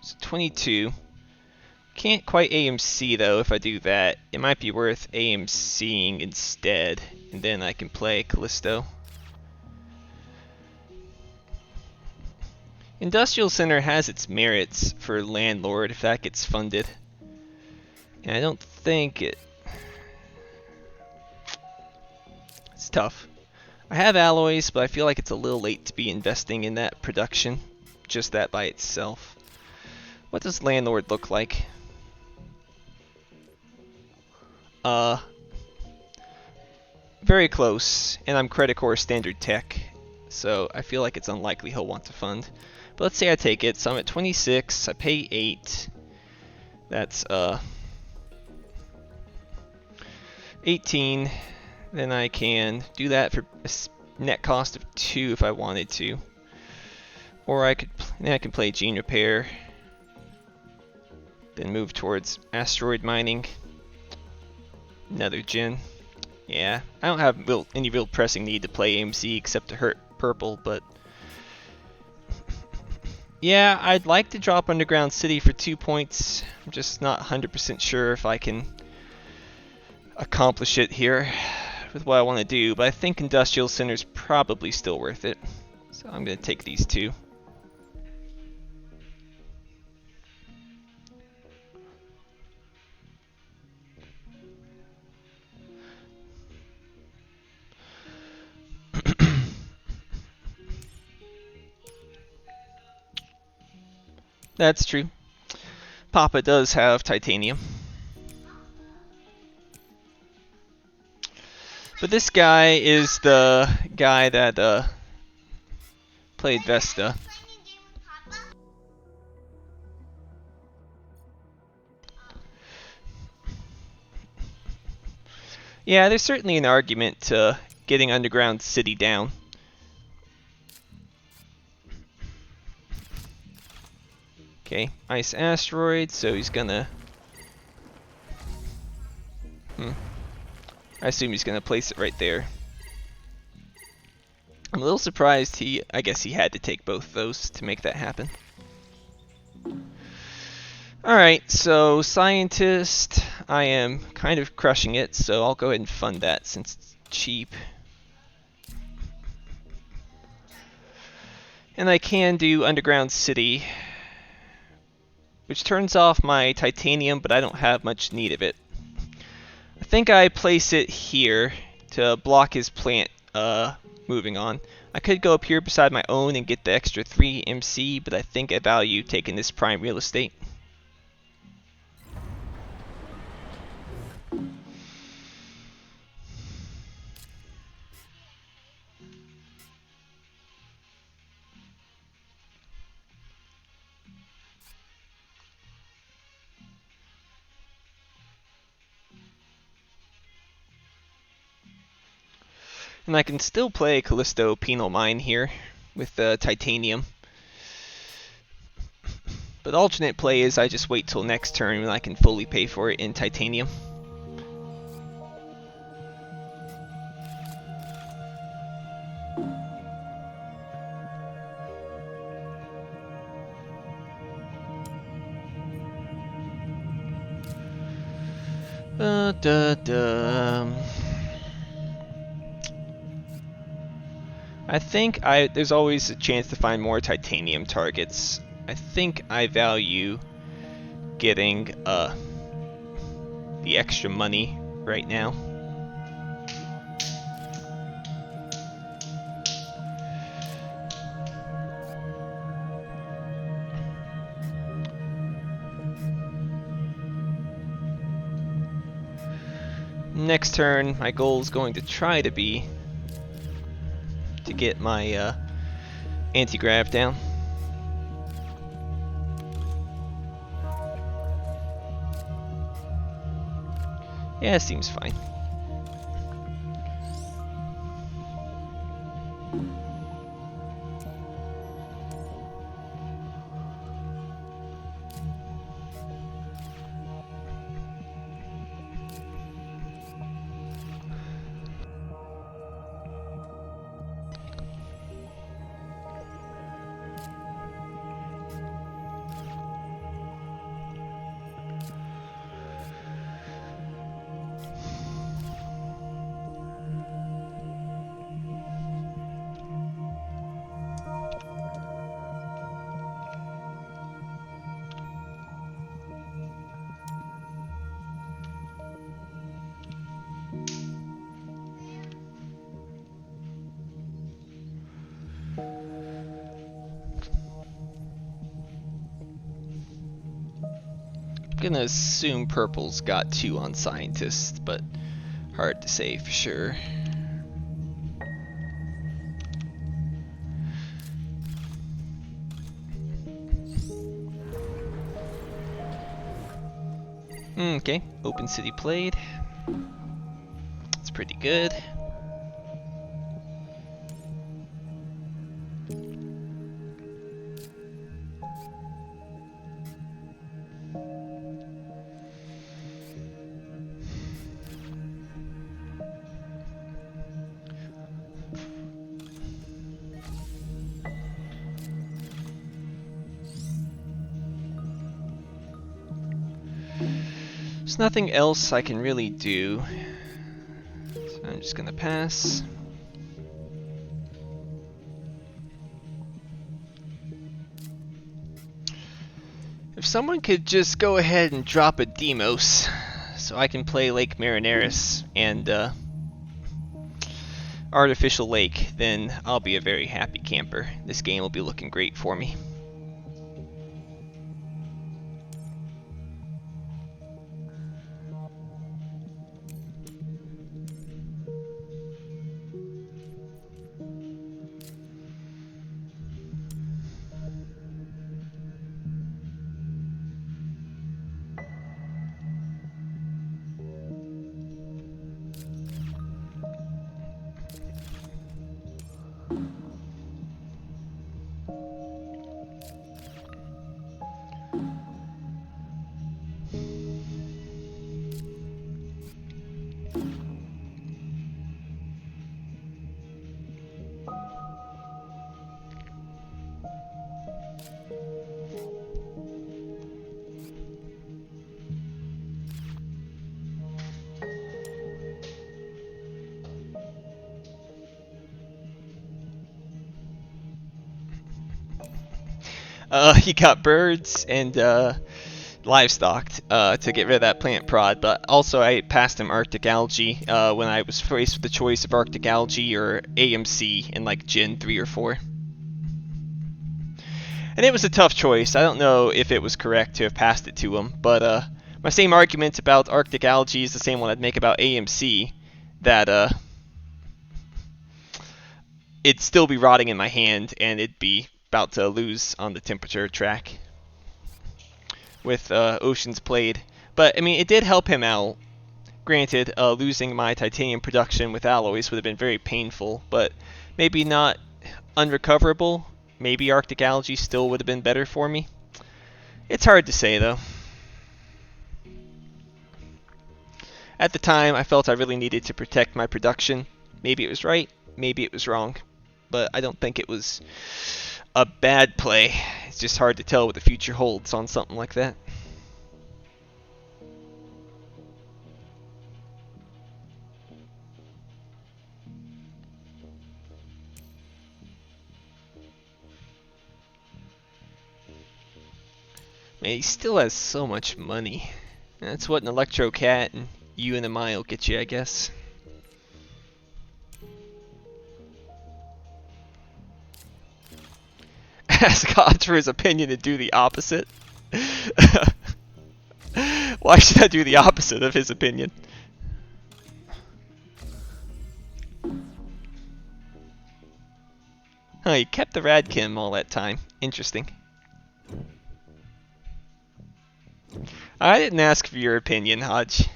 So 22. Can't quite AMC though. If I do that, it might be worth AMCing instead, and then I can play Callisto. Industrial Center has its merits for Landlord if that gets funded. And I don't think it's tough. I have alloys, but I feel like it's a little late to be investing in that production. Just that by itself. What does Landlord look like? Very close, and I'm credit core standard tech, so I feel like it's unlikely he'll want to fund. But let's say I take it, so I'm at 26, I pay 8. That's 18. Then I can do that for a net cost of 2 if I wanted to. Or I could then I can play Gene Repair. Then move towards Asteroid Mining. Another Gen. Yeah, I don't have any real pressing need to play AMC except to hurt purple, but yeah, I'd like to drop Underground City for 2 points. I'm just not 100% sure if I can accomplish it here with what I want to do, but I think Industrial Center's probably still worth it. So I'm going to take these 2. That's true. Papa does have titanium. But this guy is the guy that played Vesta. Yeah, there's certainly an argument to getting Underground City down. Okay, Ice Asteroid, so he's gonna... I assume he's gonna place it right there. I'm a little surprised I guess he had to take both those to make that happen. Alright, so Scientist, I am kind of crushing it, so I'll go ahead and fund that since it's cheap. And I can do Underground City, which turns off my titanium, but I don't have much need of it. I think I place it here to block his plant moving on. I could go up here beside my own and get the extra 3 MC, but I think I value taking this prime real estate. And I can still play Callisto Penal Mine here with the titanium. But the alternate play is I just wait till next turn when I can fully pay for it in titanium. I think there's always a chance to find more titanium targets. I think I value getting the extra money right now. Next turn, my goal is going to try to be to get my anti-grav down. Yeah, it seems fine. I'm gonna assume purple's got 2 on scientist, but hard to say for sure. Okay, Open City played. It's pretty good. There's nothing else I can really do, so I'm just gonna pass. If someone could just go ahead and drop a Demos, so I can play Lake Marineris and Artificial Lake, then I'll be a very happy camper. This game will be looking great for me. He got birds and livestock to get rid of that plant prod, but also I passed him Arctic Algae when I was faced with the choice of Arctic Algae or AMC in like Gen 3 or 4. And it was a tough choice. I don't know if it was correct to have passed it to him, but my same argument about Arctic Algae is the same one I'd make about AMC, that it'd still be rotting in my hand and it'd be about to lose on the temperature track with Oceans played. But I mean, it did help him out. Granted, losing my titanium production with alloys would have been very painful, but maybe not unrecoverable. Maybe Arctic Algae still would have been better for me. It's hard to say, though. At the time, I felt I really needed to protect my production. Maybe it was right, maybe it was wrong, but I don't think it was a bad play. It's just hard to tell what the future holds on something like that. Man, he still has so much money. That's what an Electro Cat and UNMI will get you, I guess. Ask God for his opinion and do the opposite. Why should I do the opposite of his opinion? Oh, he kept the Radkim all that time. Interesting. I didn't ask for your opinion, Hodge.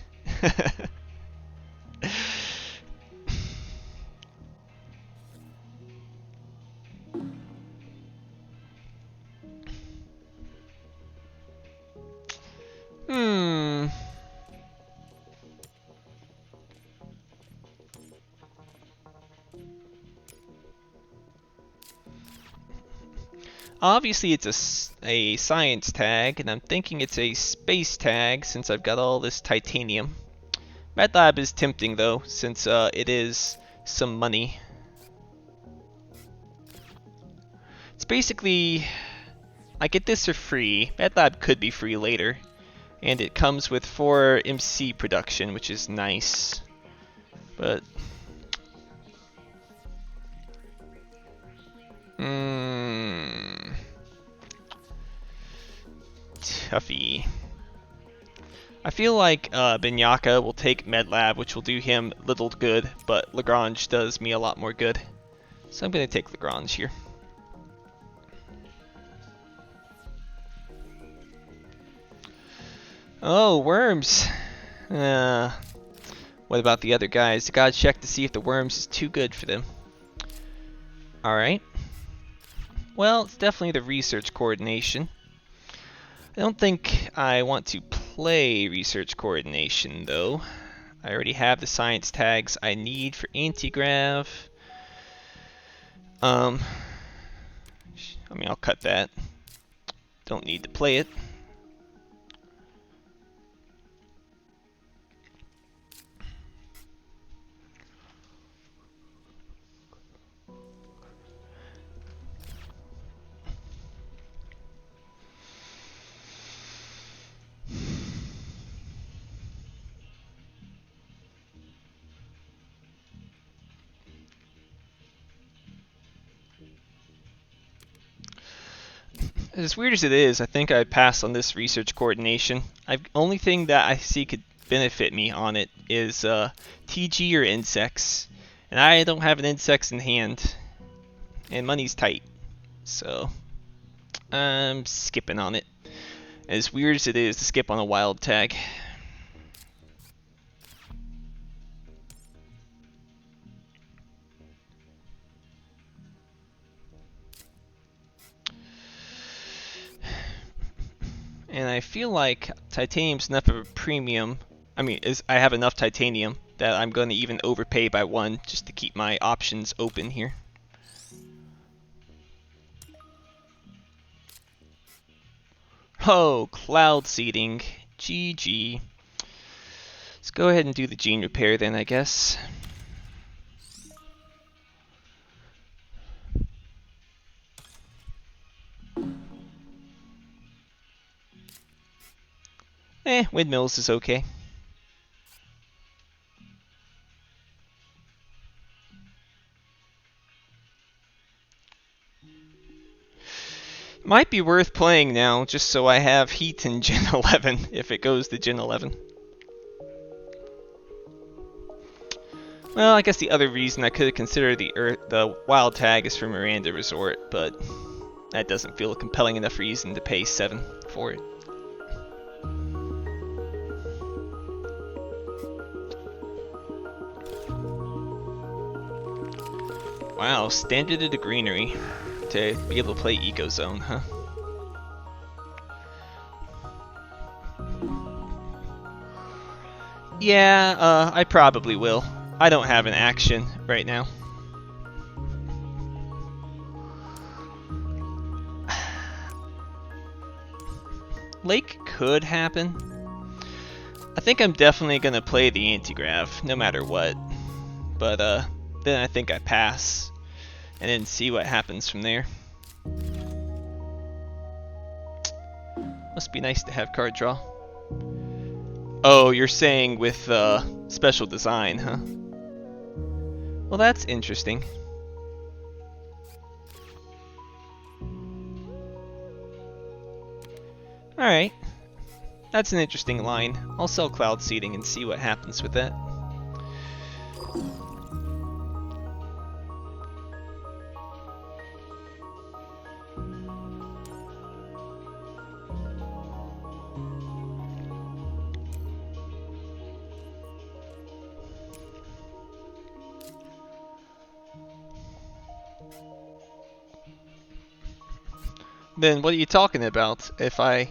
Obviously it's a science tag, and I'm thinking it's a space tag since I've got all this titanium. MedLab is tempting though, since it is some money. It's basically, I get this for free. MedLab could be free later. And it comes with 4 MC production, which is nice. But toughy. I feel like Binyaka will take MedLab, which will do him little good, but Lagrange does me a lot more good. So I'm going to take Lagrange here. Oh, worms. Uh, what about the other guys? Gotta check to see if the worms is too good for them. Alright. Well, it's definitely the research coordination. I don't think I want to play research coordination, though. I already have the science tags I need for antigrav. I mean, I'll cut that. Don't need to play it. As weird as it is, I think I'd pass on this research coordination. Only thing that I see could benefit me on it is TG or insects. And I don't have an insects in hand. And money's tight. So I'm skipping on it. As weird as it is to skip on a wild tag. And I feel like titanium's enough of a premium. I have enough titanium that I'm going to even overpay by 1 just to keep my options open here. Oh, cloud seeding. GG. Let's go ahead and do the gene repair then, I guess. Windmills is okay. Might be worth playing now, just so I have heat in Gen 11, if it goes to Gen 11. Well, I guess the other reason I could have considered the wild tag is for Miranda Resort, but that doesn't feel a compelling enough reason to pay 7 for it. Wow, standard of the greenery to be able to play Ecozone, huh? Yeah, I probably will. I don't have an action right now. Lake could happen. I think I'm definitely gonna play the antigrav, no matter what. But then I think I pass, and then see what happens from there. Must be nice to have card draw. Oh, you're saying with special design, huh? Well, that's interesting. Alright. That's an interesting line. I'll sell cloud seeding and see what happens with that. Then what are you talking about? If I...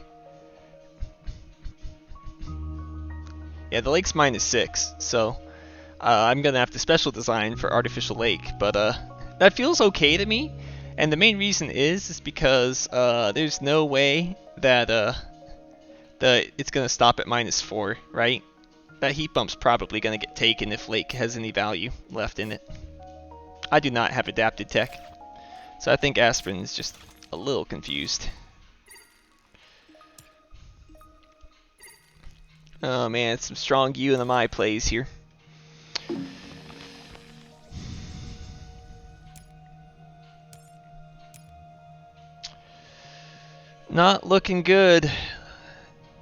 Yeah, the lake's -6, so I'm gonna have to special design for artificial lake, but that feels okay to me. And the main reason is because there's no way that it's gonna stop at -4, right? That heat bump's probably gonna get taken if lake has any value left in it. I do not have adapted tech, so I think Aspirin is just a little confused. Oh man, it's some strong U and the my plays here. Not looking good,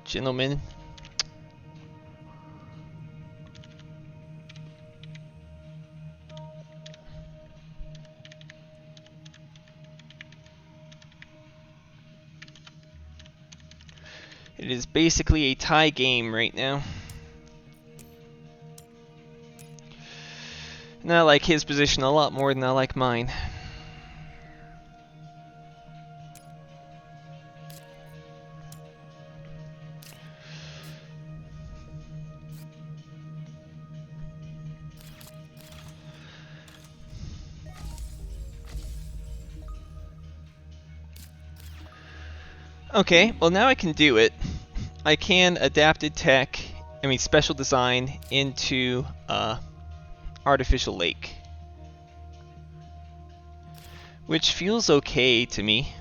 gentlemen. It is basically a tie game right now. And I like his position a lot more than I like mine. Okay, well now I can do it. I can adapted tech, special design into artificial lake. Which feels okay to me.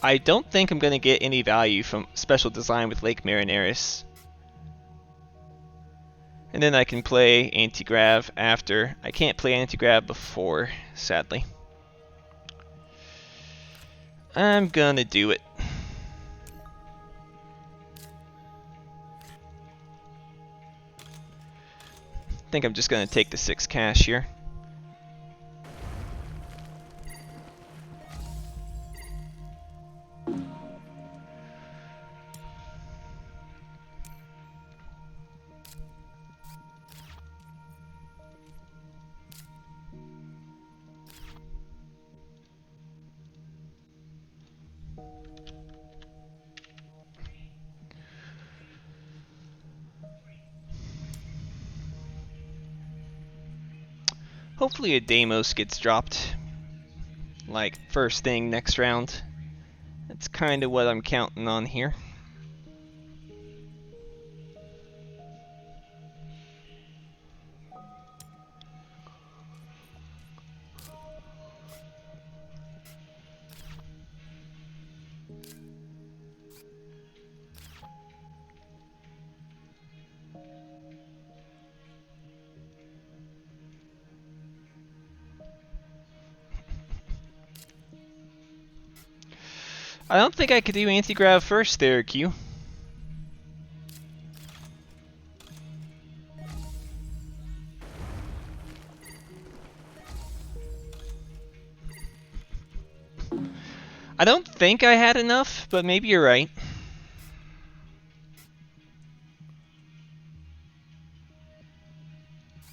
I don't think I'm going to get any value from special design with Lake Marineris. And then I can play anti-grav after. I can't play anti-grav before, sadly. I'm gonna do it. I think I'm just gonna take the 6 cash here. Hopefully a Deimos gets dropped, like first thing next round. That's kind of what I'm counting on here. I don't think I could do anti-grav first there, Q. I don't think I had enough, but maybe you're right.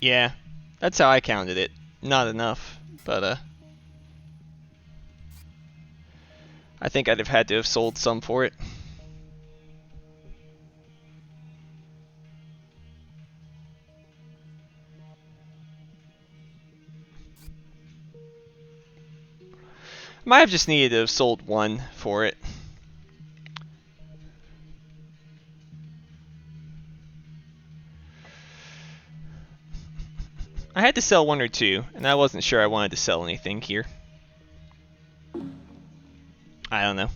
Yeah, that's how I counted it. Not enough, but I think I'd have had to have sold some for it. Might have just needed to have sold one for it. I had to sell one or two, and I wasn't sure I wanted to sell anything here. I don't know.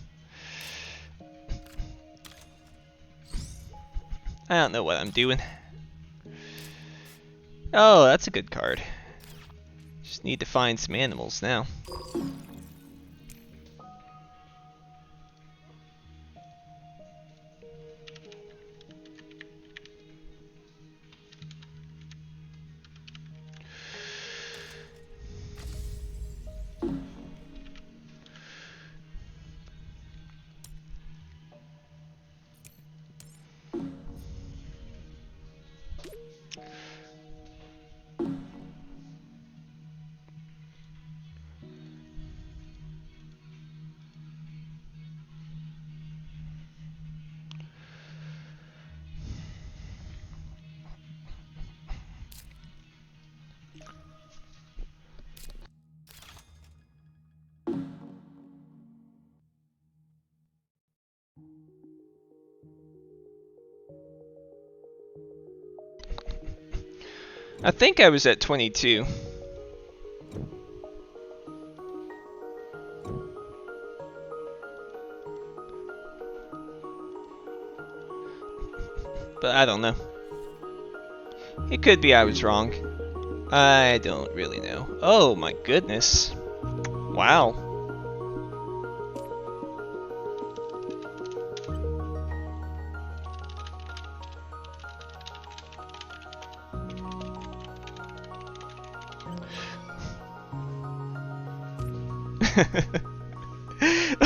I don't know what I'm doing. Oh, that's a good card. Just need to find some animals now. I think I was at 22. But I don't know. It could be I was wrong. I don't really know. Oh my goodness. Wow.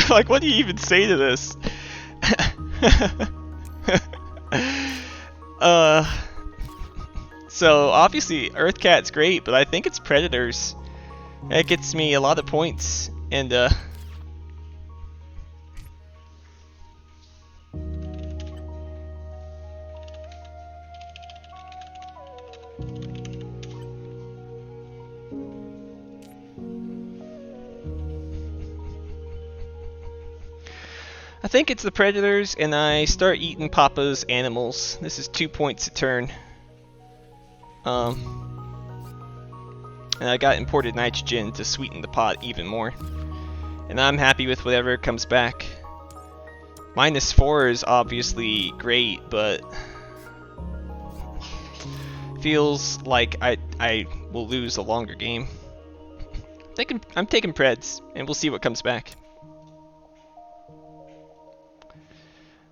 Like, what do you even say to this? Uh, so obviously Earth Cat's great, but I think it's Predators. That gets me a lot of points, and I think it's the Predators, and I start eating Papa's animals. This is 2 points a turn. And I got imported nitrogen to sweeten the pot even more. And I'm happy with whatever comes back. -4 is obviously great, but feels like I will lose a longer game. I'm taking Preds, and we'll see what comes back.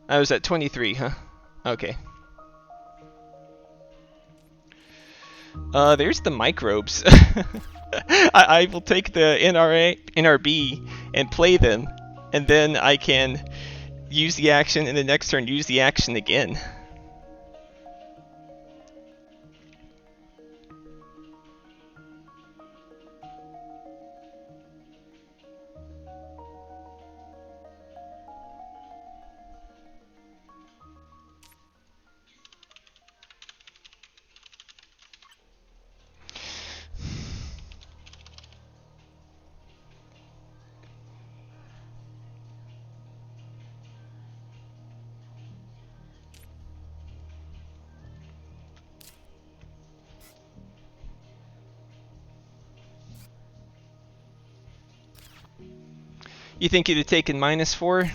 I was at 23, huh? Okay. There's the microbes. I will take the NRB and play them, and then I can use the action, and the next turn use the action again. You think you'd have taken -4?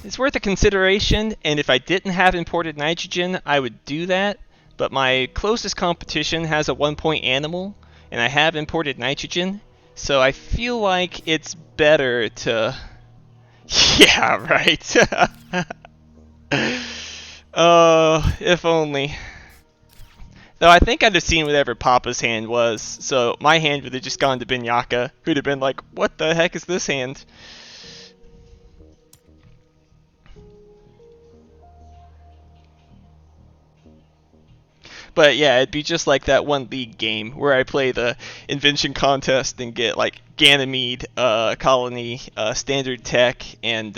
It's worth a consideration, and if I didn't have imported nitrogen, I would do that. But my closest competition has a 1-point animal, and I have imported nitrogen, so I feel like it's better to... Yeah, right. If only. Though I think I'd have seen whatever Papa's hand was, so my hand would have just gone to Binyaka, who'd have been like, what the heck is this hand? But yeah, it'd be just like that one league game where I play the invention contest and get like Ganymede, Colony, Standard Tech, and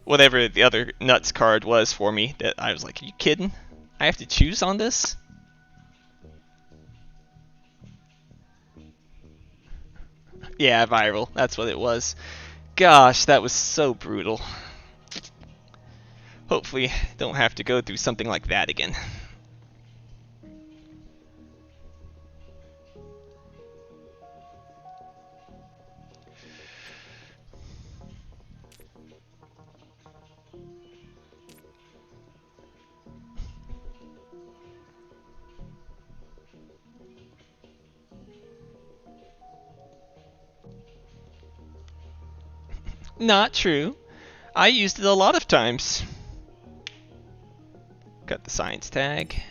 whatever the other nuts card was for me. That I was like, are you kidding? I have to choose on this? Yeah, viral. That's what it was. Gosh, that was so brutal. Hopefully, don't have to go through something like that again. Not true. I used it a lot of times. Got the science tag.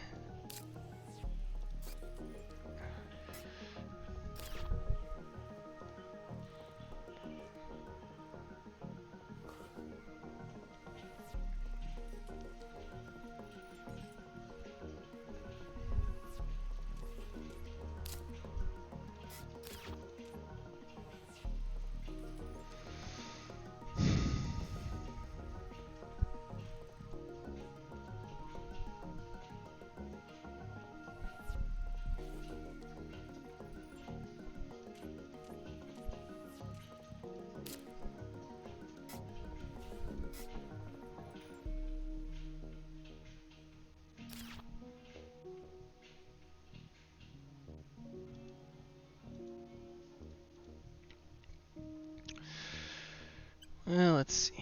Well, let's see.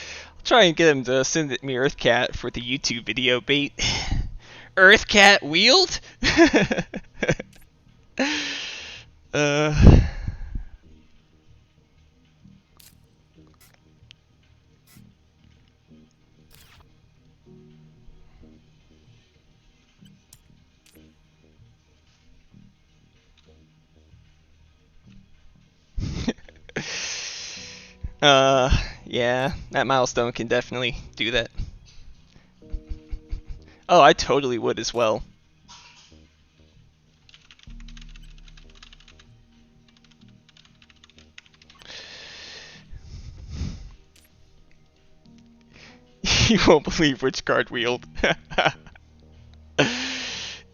I'll try and get him to send me Earthcat for the YouTube video bait. Earthcat wield? Yeah, that milestone can definitely do that. Oh, I totally would as well. You won't believe which card wheeled.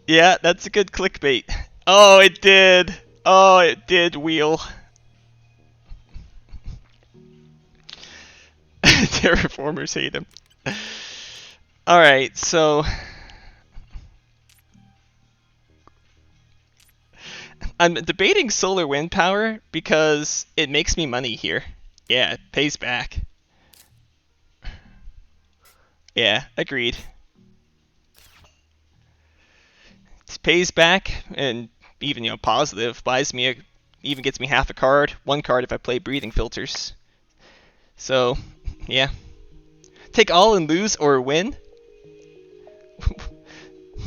Yeah, that's a good clickbait. Oh, it did. Oh, it did wheel. Terraformers hate him. Alright, so I'm debating solar wind power because it makes me money here. Yeah, it pays back. Yeah, agreed. It pays back and even, positive, buys me even gets me half a card, one card if I play breathing filters. So, yeah. Take all and lose or win?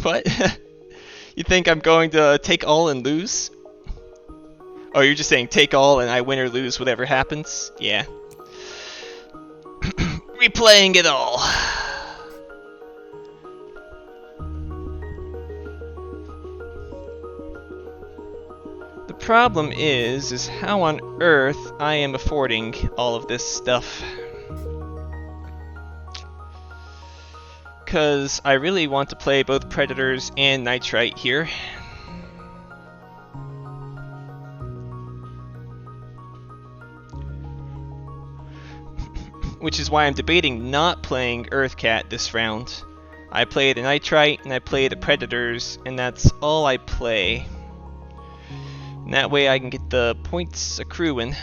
What? You think I'm going to take all and lose? Oh, you're just saying take all and I win or lose whatever happens? Yeah. Replaying it all. The problem is how on earth I am affording all of this stuff. Because I really want to play both Predators and Nitrite here. Which is why I'm debating not playing Earthcat this round. I play the Nitrite and I play the Predators, and that's all I play. And that way I can get the points accruing.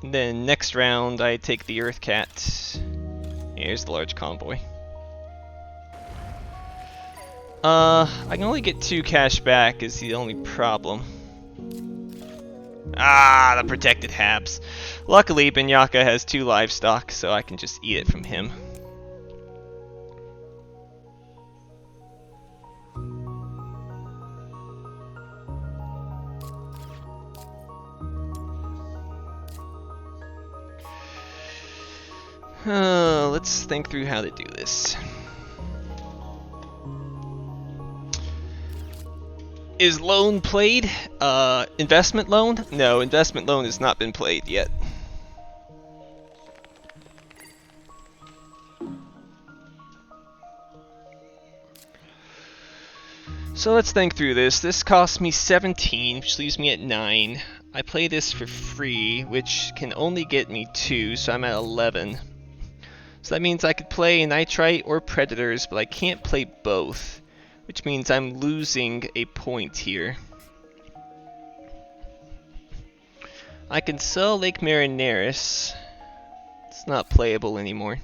And then next round I take the Earthcat. Here's the large convoy. I can only get 2 cash back is the only problem. Ah, the protected Habs. Luckily, Binyaka has 2 livestock, so I can just eat it from him. Let's think through how to do this. Is loan played? Investment loan? No, investment loan has not been played yet. So let's think through this. This costs me 17, which leaves me at 9. I play this for free, which can only get me 2, so I'm at 11. So that means I could play Nitrite or Predators, but I can't play both, which means I'm losing a point here. I can sell Lake Marineris. It's not playable anymore.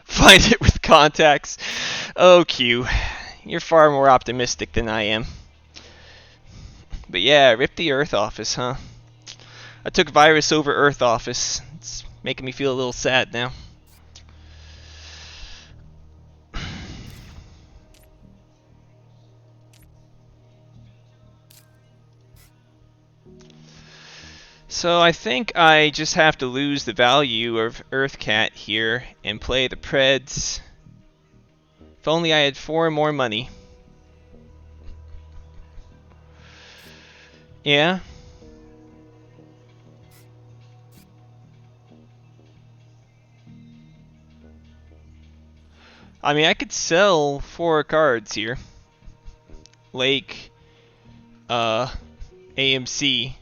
Find it with contacts. Oh, Q. You're far more optimistic than I am. But yeah, rip the Earth office, huh? I took virus over Earth office. It's making me feel a little sad now. So I think I just have to lose the value of Earthcat here and play the Preds. If only I had 4 more money. Yeah. I mean, I could sell 4 cards here. Lake, AMC.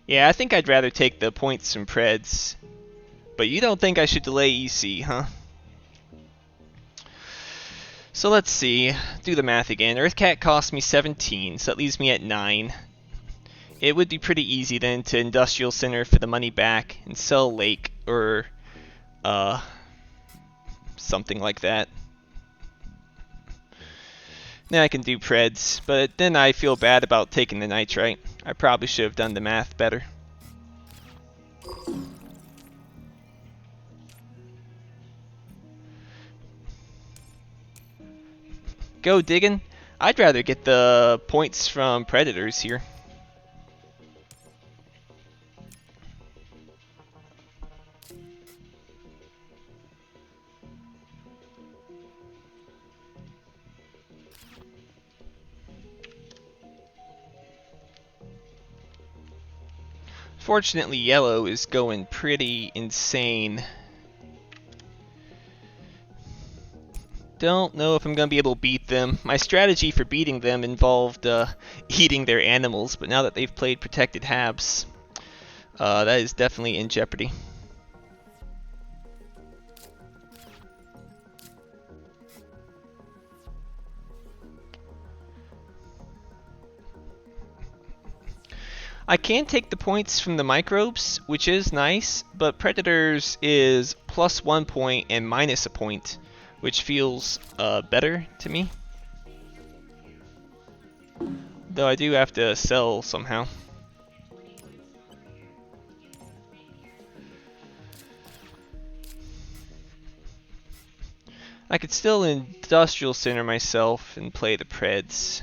Yeah, I think I'd rather take the points from Preds. But you don't think I should delay EC, huh? So let's see. Do the math again. Earthcat cost me 17, so that leaves me at 9. It would be pretty easy then to Industrial Center for the money back and sell Lake or something like that. Then I can do Preds, but then I feel bad about taking the Nitrite. I probably should have done the math better. Go digging. I'd rather get the points from Predators here. Fortunately, yellow is going pretty insane. Don't know if I'm going to be able to beat them. My strategy for beating them involved eating their animals, but now that they've played protected habs, that is definitely in jeopardy. I can take the points from the microbes, which is nice, but predators is plus 1 point and minus a point, which feels better to me. Though I do have to sell somehow. I could still industrial center myself and play the Preds.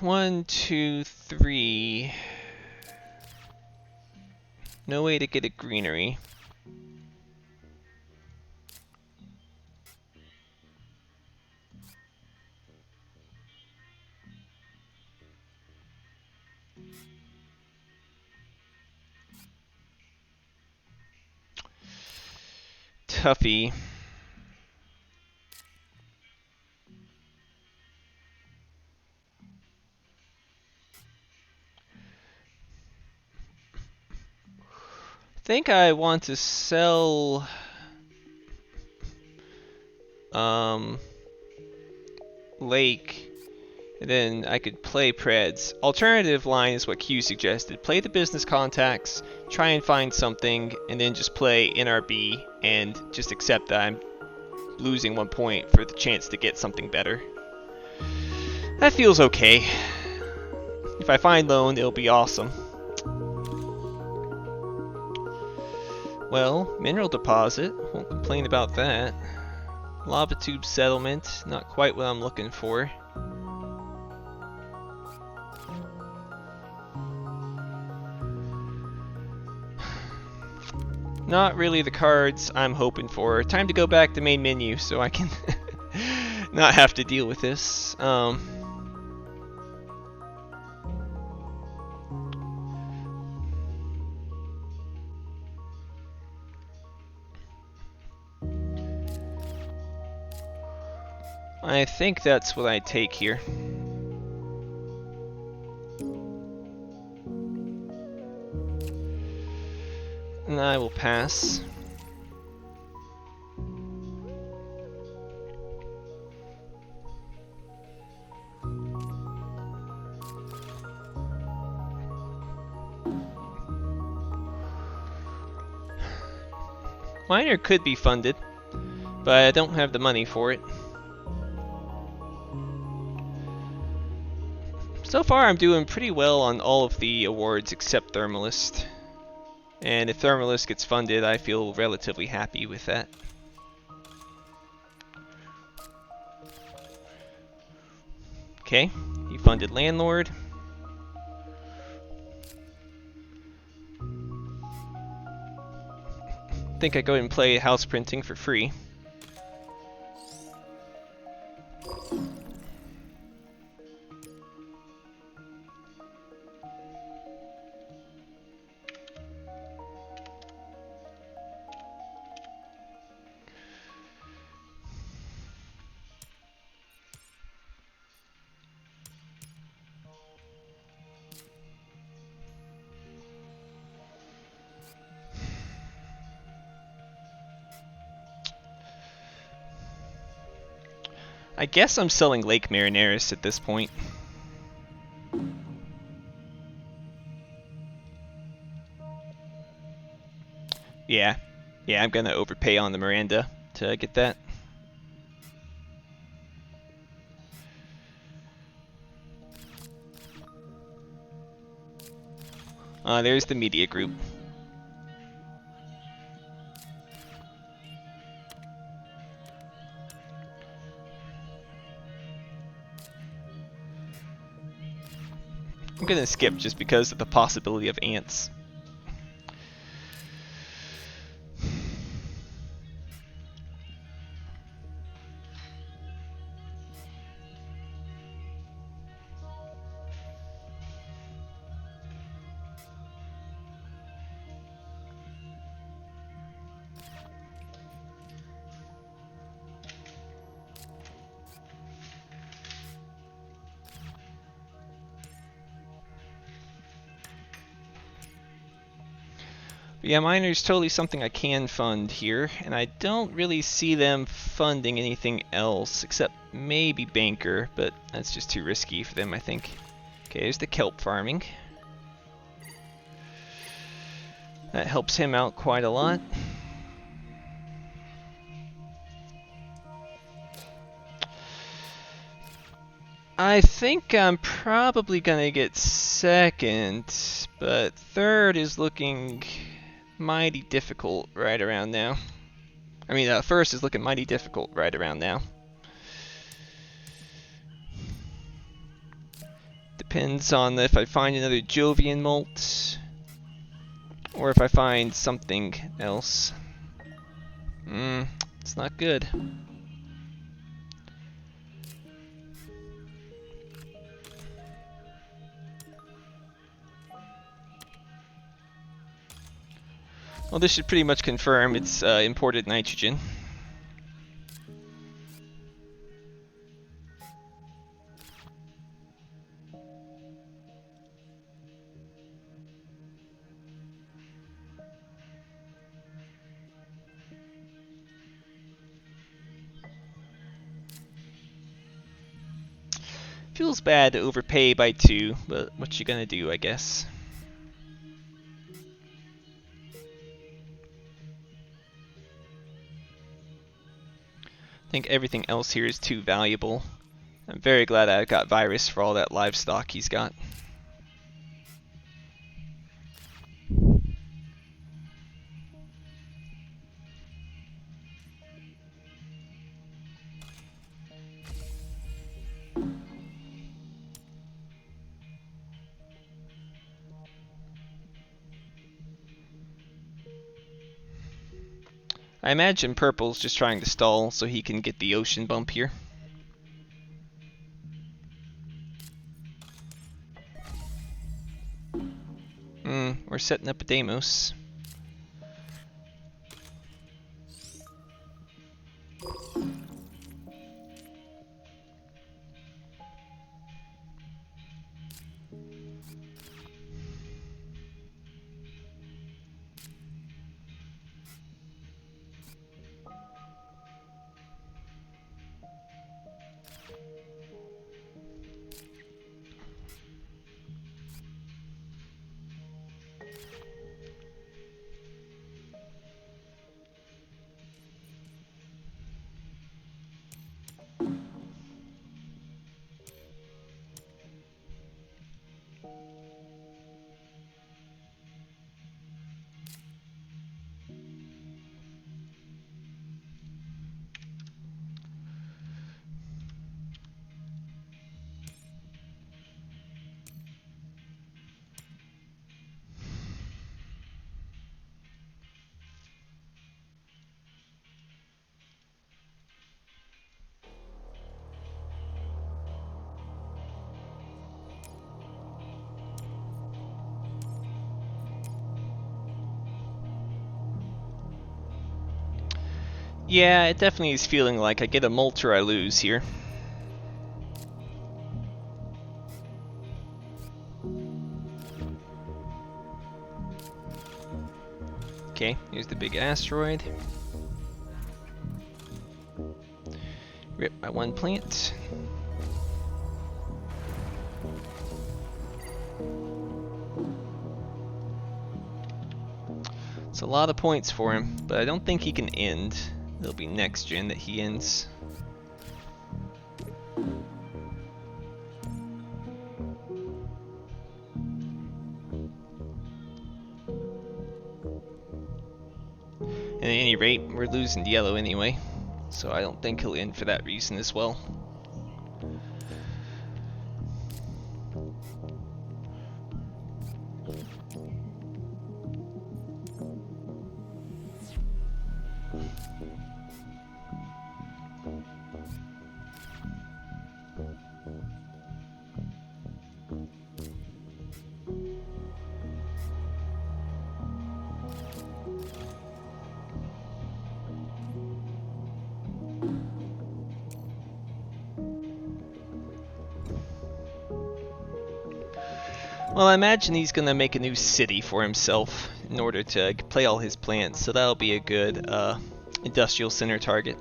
One, two, three. No way to get a greenery. Tuffy. I think I want to sell Lake, and then I could play Preds. Alternative line is what Q suggested. Play the business contacts, try and find something, and then just play NRB and just accept that I'm losing 1 point for the chance to get something better. That feels okay. If I find loan, it'll be awesome. Well, mineral deposit, won't complain about that. Lava tube settlement, not quite what I'm looking for. Not really the cards I'm hoping for. Time to go back to main menu so I can not have to deal with this. I think that's what I take here. And I will pass. Miner could be funded, but I don't have the money for it. So far I'm doing pretty well on all of the awards except Thermalist. And if Thermalist gets funded, I feel relatively happy with that. Okay, he funded Landlord. think I go ahead and play house printing for free. I guess I'm selling Lake Marineris at this point. Yeah, I'm gonna overpay on the Miranda to get that. There's the media group. I'm gonna skip just because of the possibility of ants. But yeah, miner's totally something I can fund here, and I don't really see them funding anything else except maybe Banker, but that's just too risky for them, I think. Okay, there's the kelp farming. That helps him out quite a lot. I think I'm probably gonna get second, but third is looking mighty difficult right around now. I mean, first is looking mighty difficult right around now. Depends on if I find another Jovian molt, or if I find something else. It's not good. Well, this should pretty much confirm it's imported nitrogen. Feels bad to overpay by 2, but what you gonna do, I guess. I think everything else here is too valuable. I'm very glad I got Virus for all that livestock he's got. I imagine Purple's just trying to stall so he can get the ocean bump here. We're setting up a Deimos. Yeah, it definitely is feeling like I get a molt or I lose here. Okay, here's the big asteroid. Rip my one plant. It's a lot of points for him, but I don't think he can end. It'll be next gen that he ends. And at any rate, we're losing yellow anyway, so I don't think he'll end for that reason as well. Well, I imagine he's gonna make a new city for himself in order to play all his plants, so that'll be a good industrial center target.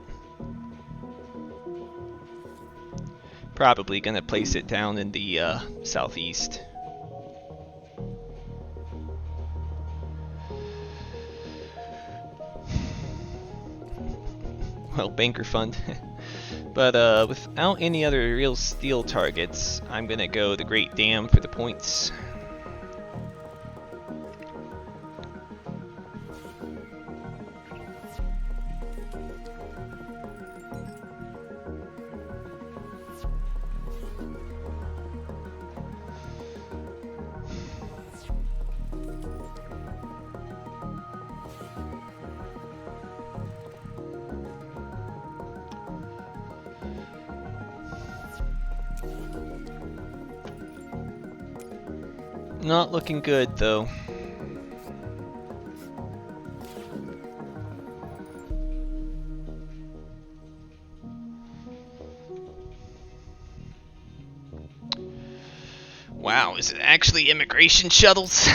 Probably gonna place it down in the southeast. Well, banker fund. But without any other real steel targets, I'm gonna go the Great Dam for the points. Not looking good, though. Wow, is it actually immigration shuttles?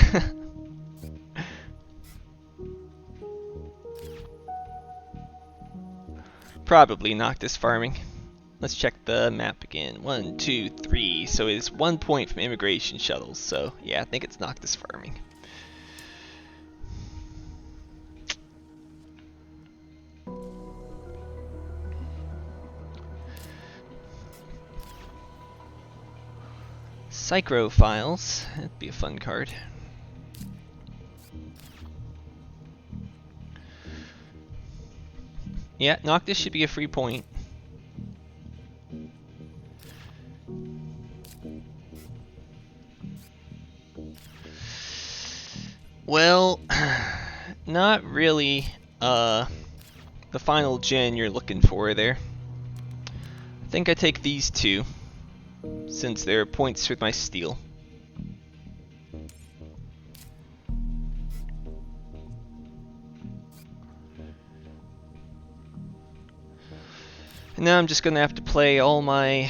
Probably Noctis farming. Let's check the map again. 1, 2, 3. So it's 1 point from immigration shuttles. So yeah, I think it's Noctis farming. Psychrophiles. That'd be a fun card. Yeah, Noctis should be a free point. Well, not really the final gen you're looking for there. I think I take these two, since they're points with my steel. And now I'm just gonna have to play all my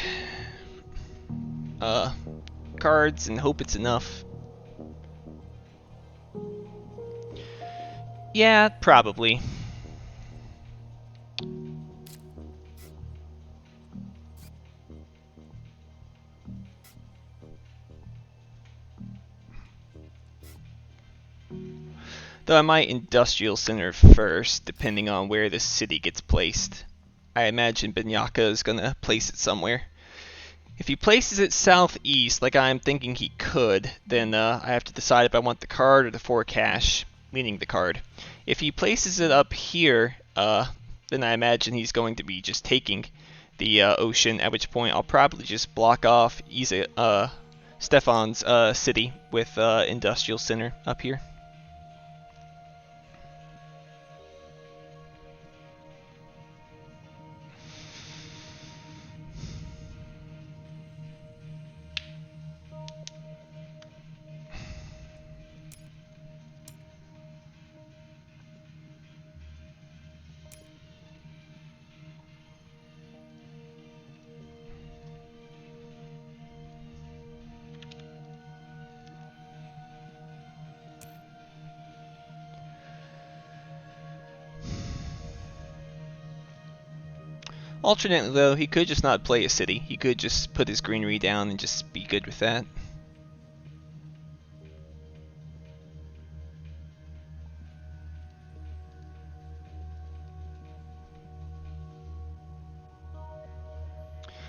cards and hope it's enough. Yeah, probably. Though I might industrial center first, depending on where the city gets placed. I imagine Binyaka is gonna place it somewhere. If he places it southeast, like I'm thinking he could, then I have to decide if I want the card or the 4 cash, leaning the card. If he places it up here, then I imagine he's going to be just taking the ocean, at which point I'll probably just block off Stefan's city with industrial center up here. Alternately, though, he could just not play a city. He could just put his greenery down and just be good with that.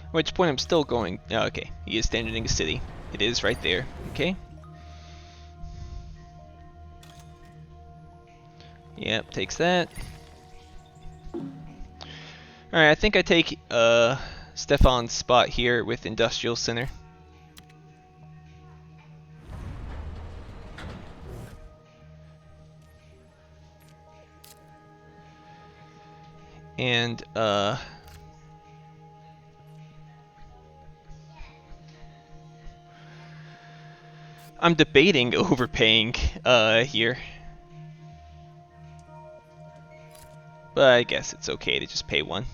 At which point I'm still going... Oh, okay, he is standing a city. It is right there. Okay. Yep, takes that. Alright, I think I take Stefan's spot here with Industrial Center. And I'm debating overpaying here. But I guess it's okay to just pay one.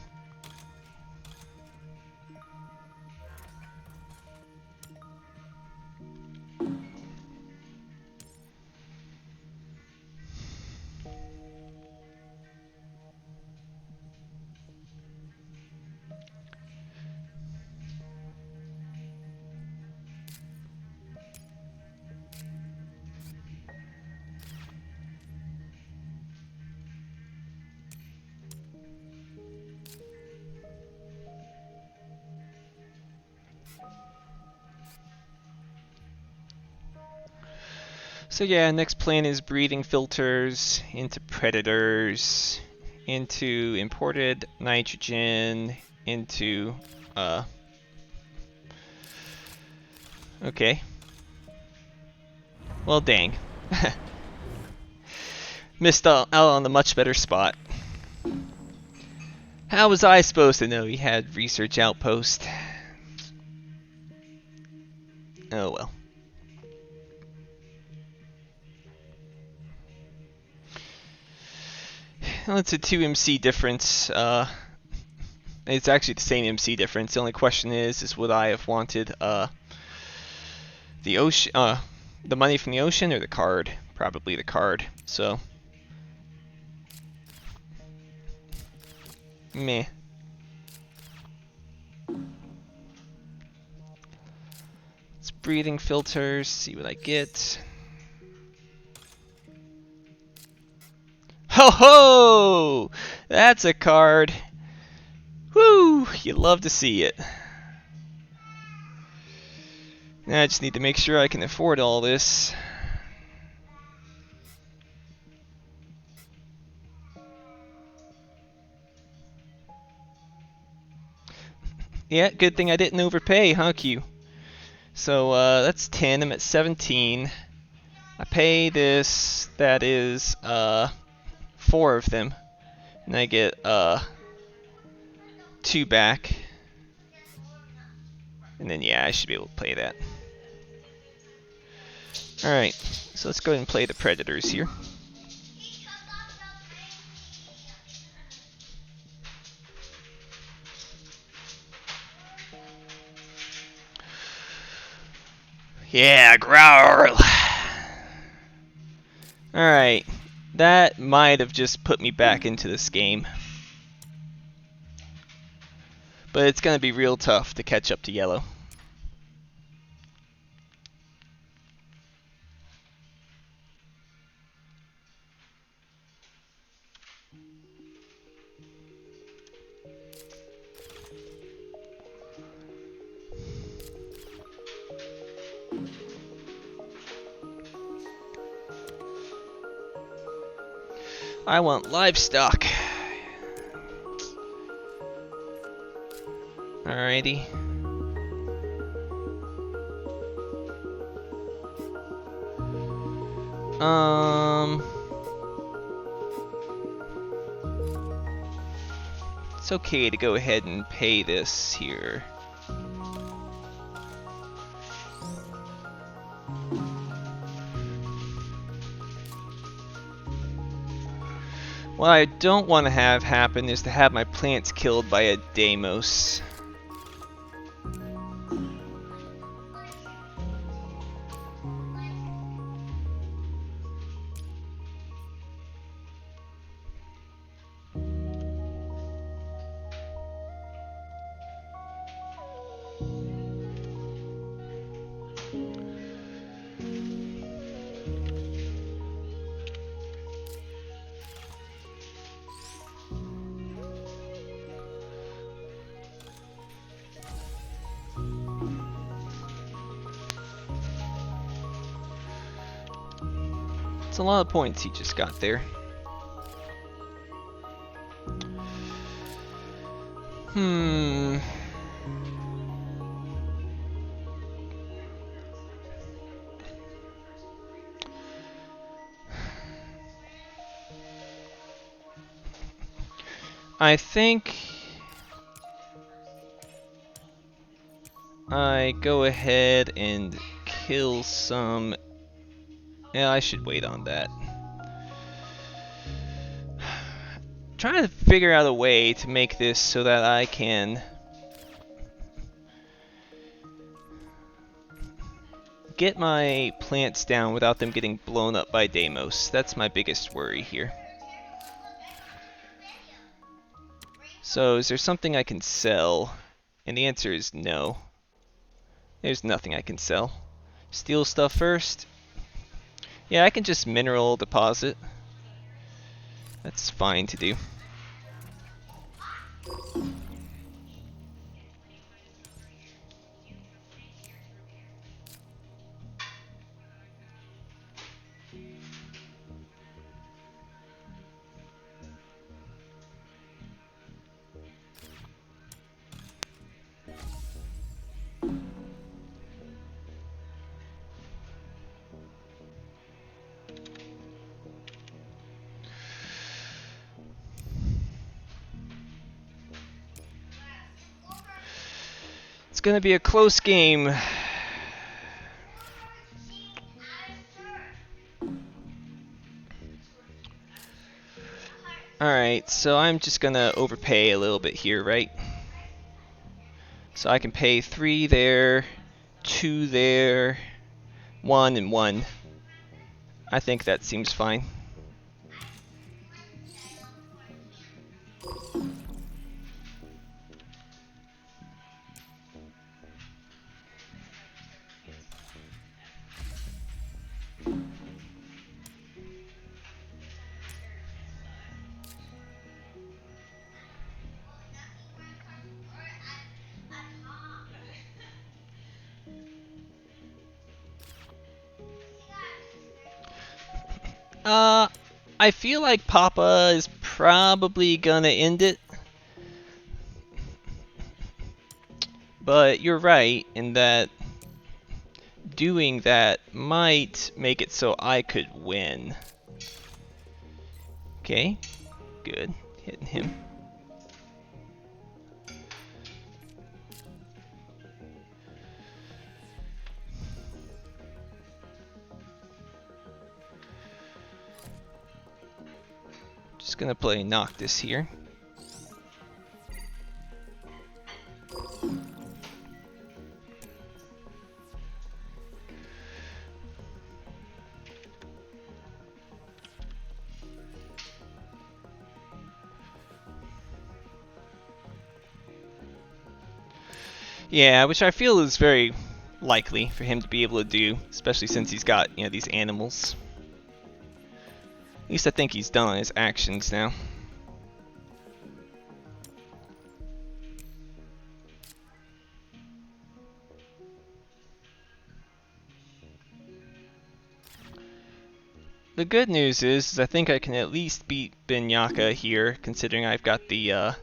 So yeah, next plan is breeding filters into predators, into imported nitrogen, into okay. Well, dang. Missed out on the much better spot. How was I supposed to know he had research outpost? Oh well. Well, it's a 2 MC difference. It's actually the same MC difference. The only question is would I have wanted the ocean, the money from the ocean or the card? Probably the card. So, meh. It's breathing filters. See what I get. Ho ho! That's a card. Woo! You love to see it. Now I just need to make sure I can afford all this. Yeah, good thing I didn't overpay, huh, Q? So that's 10. I'm at 17. I pay this. That is 4 of them, and I get 2 back. And then yeah, I should be able to play that. Alright, so let's go ahead and play the Predators here. Yeah, growl! Alright, that might have just put me back into this game. But it's going to be real tough to catch up to yellow. I want livestock. Alrighty. It's okay to go ahead and pay this here. What I don't want to have happen is to have my plants killed by a Deimos. It's a lot of points he just got there. I think I go ahead and kill some. Yeah, I should wait on that. Trying to figure out a way to make this so that I can get my plants down without them getting blown up by Deimos. That's my biggest worry here. So, is there something I can sell? And the answer is no. There's nothing I can sell. Steal stuff first. Yeah, I can just mineral deposit. That's fine to do. It's gonna be a close game. Alright, so I'm just gonna overpay a little bit here, right? So I can pay 3 there, 2 there, 1 and 1. I think that seems fine. I feel like Papa is probably gonna end it. But you're right in that doing that might make it so I could win. Okay, good. Hitting him. Just gonna play Noctis here. Yeah, which I feel is very likely for him to be able to do, especially since he's got, you know, these animals. At least I think he's done on his actions now. The good news is I think I can at least beat Binyaka here, considering I've got the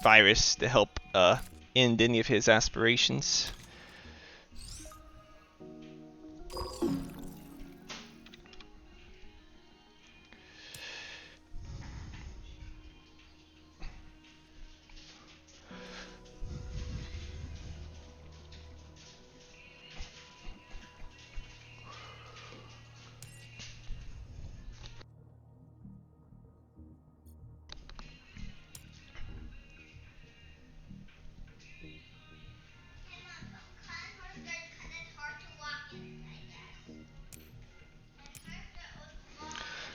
virus to help end any of his aspirations.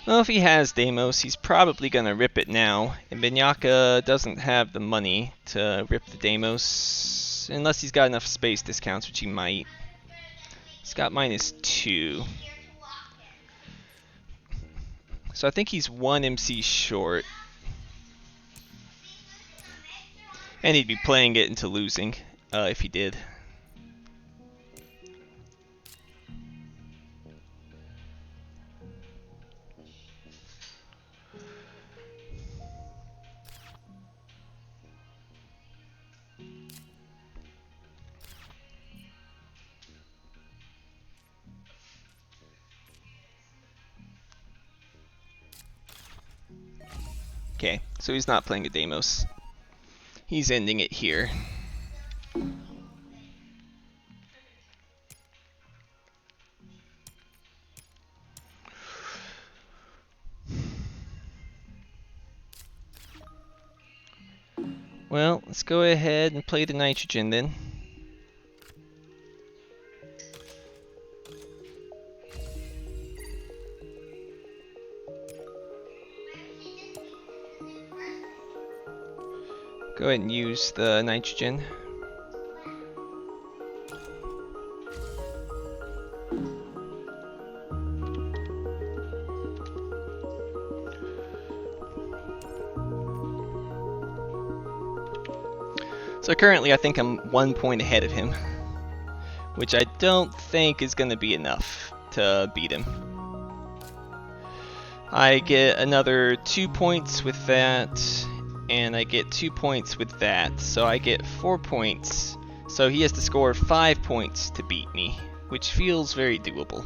Well, if he has Deimos, he's probably gonna rip it now, and Binyaka doesn't have the money to rip the Deimos, unless he's got enough space discounts, which he might. He's got -2. So I think he's 1 MC short. And he'd be playing it into losing, if he did. Okay, so he's not playing a Deimos. He's ending it here. Well, let's go ahead and play the nitrogen then. Go ahead and use the nitrogen. So currently I think I'm 1 point ahead of him, which I don't think is going to be enough to beat him. I get another 2 points with that, and I get 2 points with that, so I get 4 points. So he has to score 5 points to beat me, which feels very doable.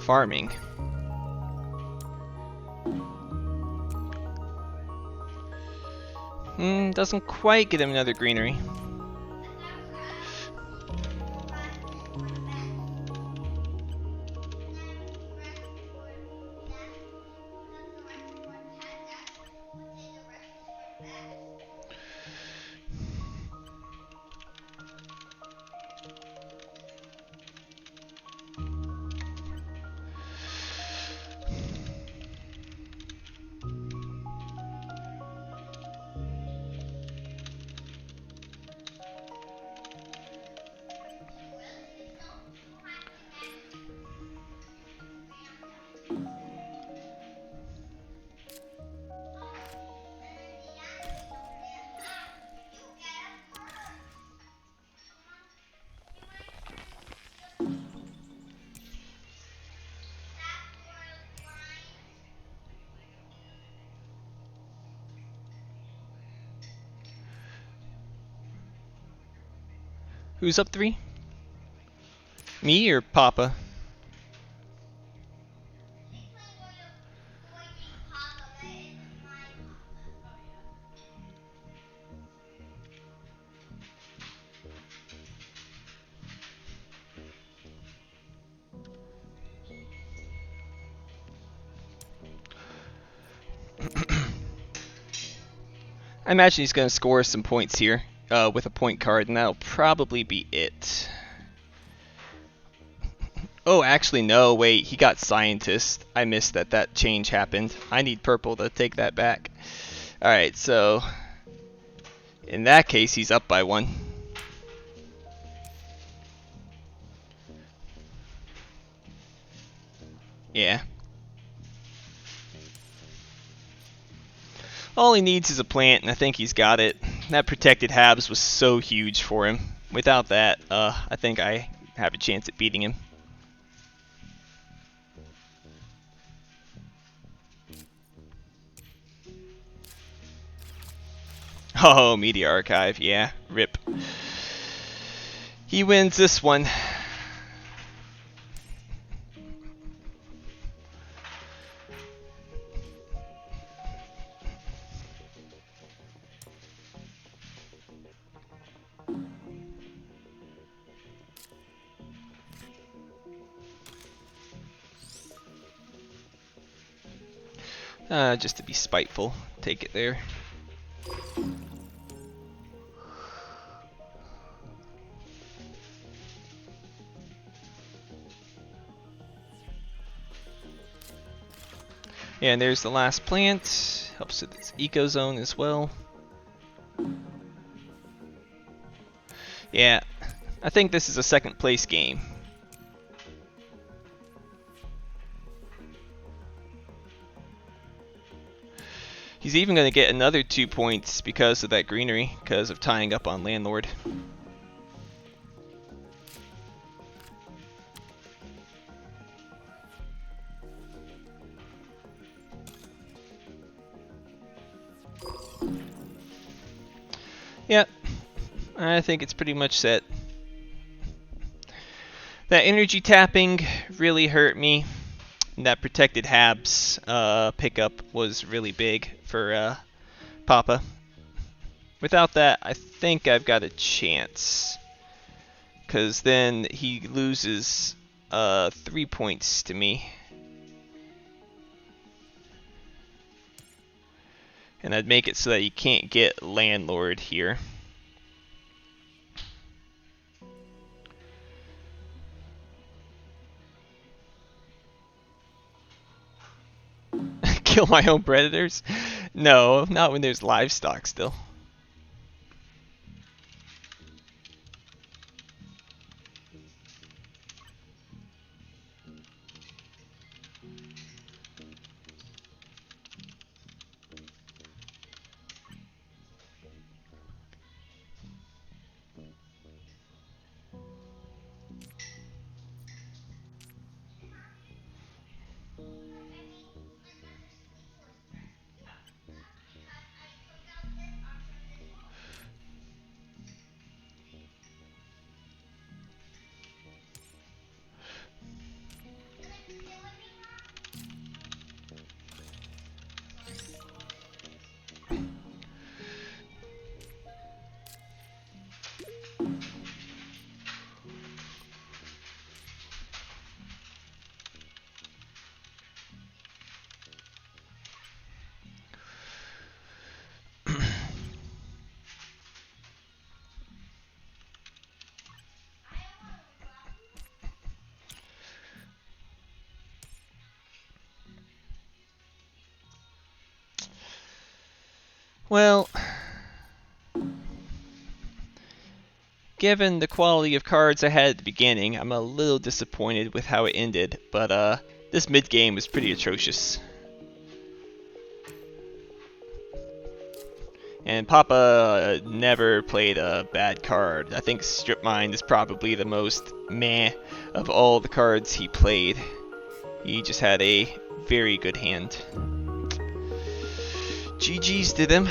Farming. Doesn't quite get him another greenery. Who's up 3? Me or Papa? I imagine he's going to score some points here with a point card, and that'll probably be it. Oh, actually, no, wait, he got Scientist. I missed that change happened. I need purple to take that back. Alright, so in that case, he's up by 1. Yeah. All he needs is a plant, and I think he's got it. That protected Habs was so huge for him. Without that, I think I have a chance at beating him. Oh, Media Archive, yeah, rip. He wins this one. Just to be spiteful, take it there. Yeah, and there's the last plant. Helps with its eco zone as well. Yeah, I think this is a second place game. He's even going to get another 2 points because of that greenery, because of tying up on landlord. Yep, I think it's pretty much set. That energy tapping really hurt me. And that protected Habs pickup was really big for Papa. Without that, I think I've got a chance. Because then he loses 3 points to me. And I'd make it so that he can't get landlord here. Kill my own predators? No, not when there's livestock still. Well, given the quality of cards I had at the beginning, I'm a little disappointed with how it ended, but this mid-game was pretty atrocious. And Papa never played a bad card. I think Strip Mine is probably the most meh of all the cards he played. He just had a very good hand. GG's to them.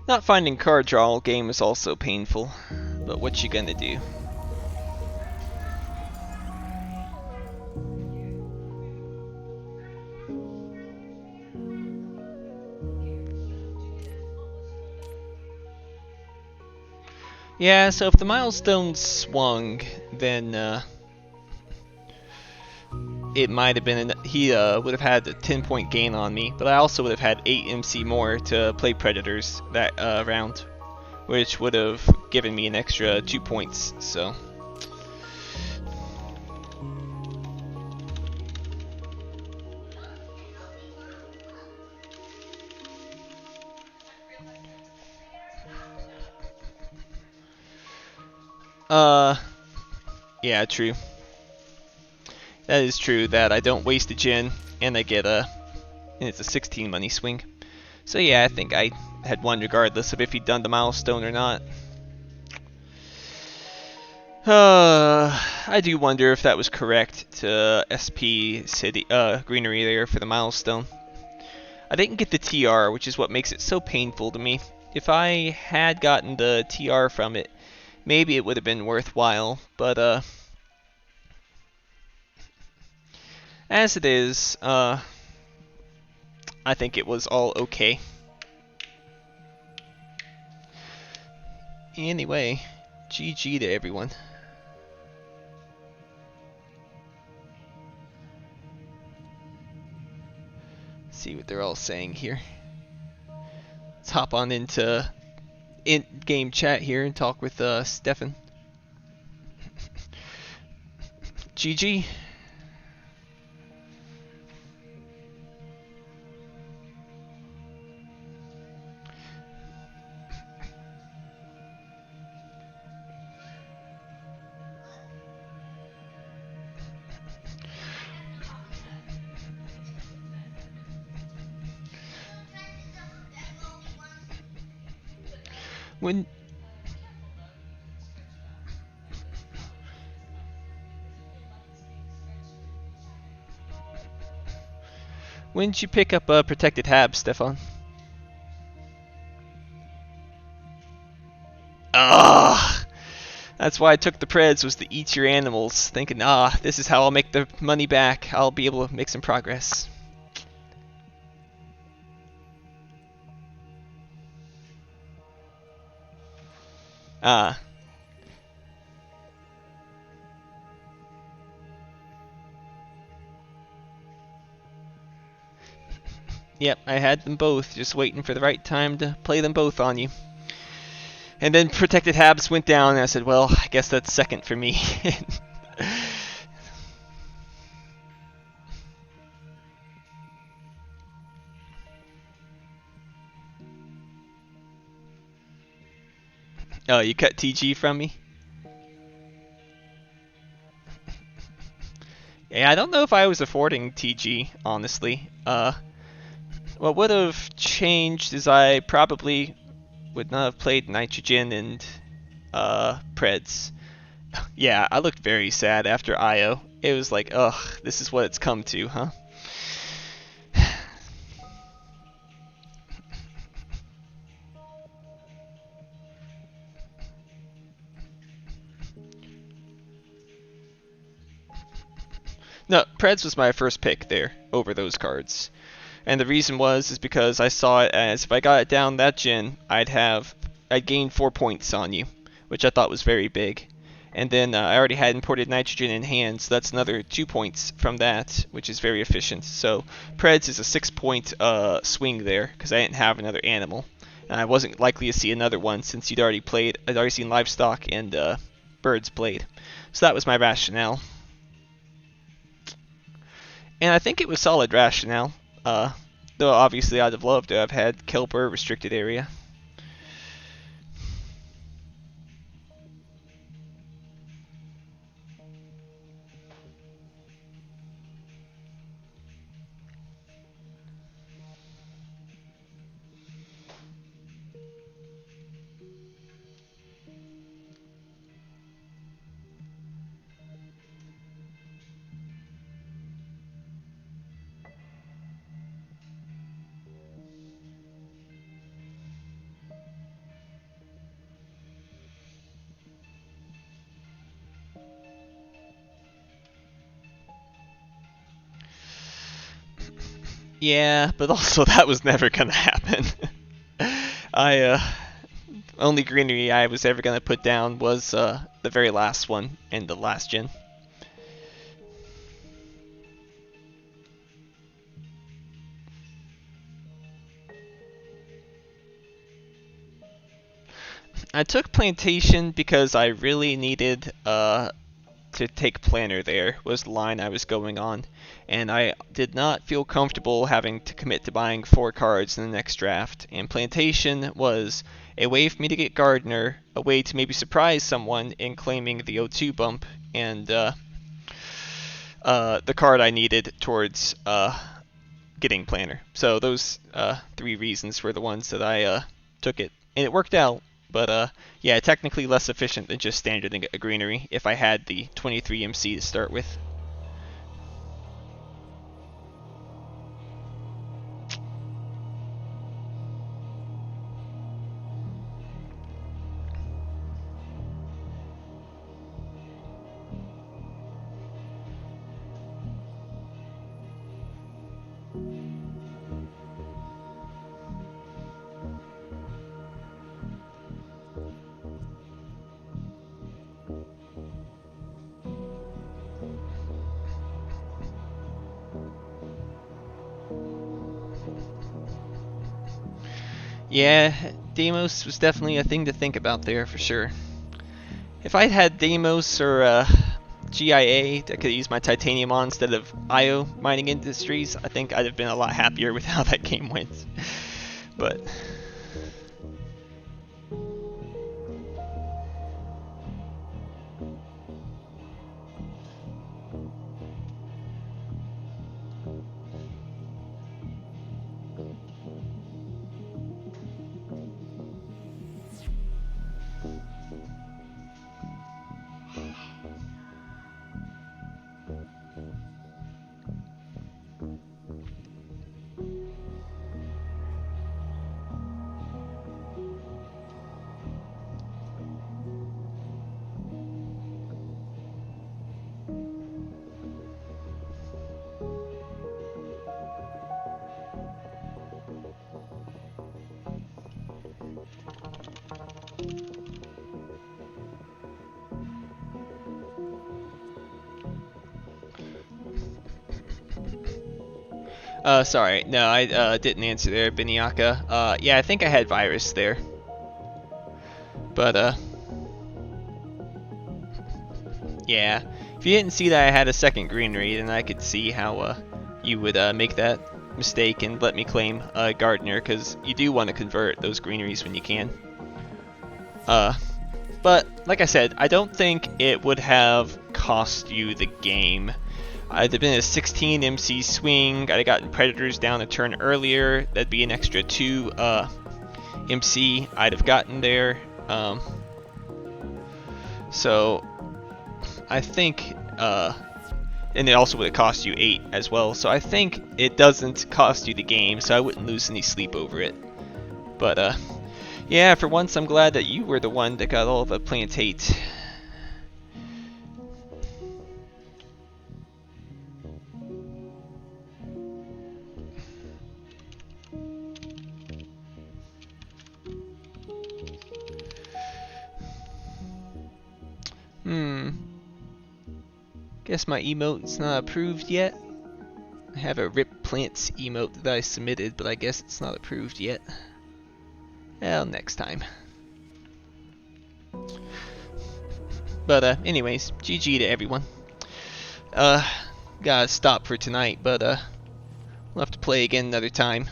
Not finding card draw all game is also painful, but what you gonna do? Yeah, so if the milestone swung, then it might have been he would have had a 10-point gain on me, but I also would have had 8 MC more to play Predators that round, which would have given me an extra 2 points. So yeah, true. That is true that I don't waste a gen and I get and it's a 16 money swing. So yeah, I think I had won regardless of if he'd done the milestone or not. I do wonder if that was correct to SP City Greenery there for the milestone. I didn't get the TR, which is what makes it so painful to me. If I had gotten the TR from it, maybe it would have been worthwhile, but as it is, I think it was all okay. Anyway, GG to everyone. See what they're all saying here. Let's hop on into in-game chat here and talk with Stefan. GG. When did you pick up a protected hab, Stefan? Ah, that's why I took the preds, was to eat your animals, thinking, this is how I'll make the money back. I'll be able to make some progress. Yep, I had them both, just waiting for the right time to play them both on you. And then Protected Habs went down, and I said, well, I guess that's second for me. Oh, you cut TG from me? Yeah, I don't know if I was affording TG, honestly. What would have changed is I probably would not have played Nitrogen and Preds. Yeah, I looked very sad after IO. It was like, ugh, this is what it's come to, huh? No, Preds was my first pick there over those cards. And the reason is because I saw it as if I got it down that gen, I'd gain 4 points on you, which I thought was very big. And then I already had imported nitrogen in hand, so that's another 2 points from that, which is very efficient. So Preds is a 6-point swing there, because I didn't have another animal. And I wasn't likely to see another one since I'd already seen livestock and birds played. So that was my rationale. And I think it was solid rationale. Though obviously I'd have loved to have had Kelper restricted area. Yeah, but also that was never gonna happen. Only greenery I was ever gonna put down was the very last one in the last gen. I took plantation because I really needed to take planner there, was the line I was going on, and I did not feel comfortable having to commit to buying 4 cards in the next draft, and plantation was a way for me to get gardener, a way to maybe surprise someone in claiming the O2 bump, and the card I needed towards getting planner. So those 3 reasons were the ones that I took it, and it worked out. But yeah, technically less efficient than just standard a greenery if I had the 23 MC to start with. Yeah, Deimos was definitely a thing to think about there for sure. If I'd had Deimos or GIA that could use my titanium on instead of IO Mining Industries, I think I'd have been a lot happier with how that game went. But sorry, no, I didn't answer there, Beniaka. Yeah, I think I had virus there, but yeah. If you didn't see that I had a second greenery, then I could see how you would make that mistake and let me claim Gardener, because you do want to convert those greeneries when you can. But like I said, I don't think it would have cost you the game. I'd have been a 16 MC swing. I'd have gotten Predators down a turn earlier. That'd be an extra 2 MC I'd have gotten there. So I think, and it also would have cost you 8 as well. So I think it doesn't cost you the game, so I wouldn't lose any sleep over it. But yeah, for once I'm glad that you were the one that got all the plantate. Guess my emote's not approved yet. I have a Rip Plants emote that I submitted, but I guess it's not approved yet. Well, next time. But anyways, GG to everyone. Gotta stop for tonight, but we'll have to play again another time.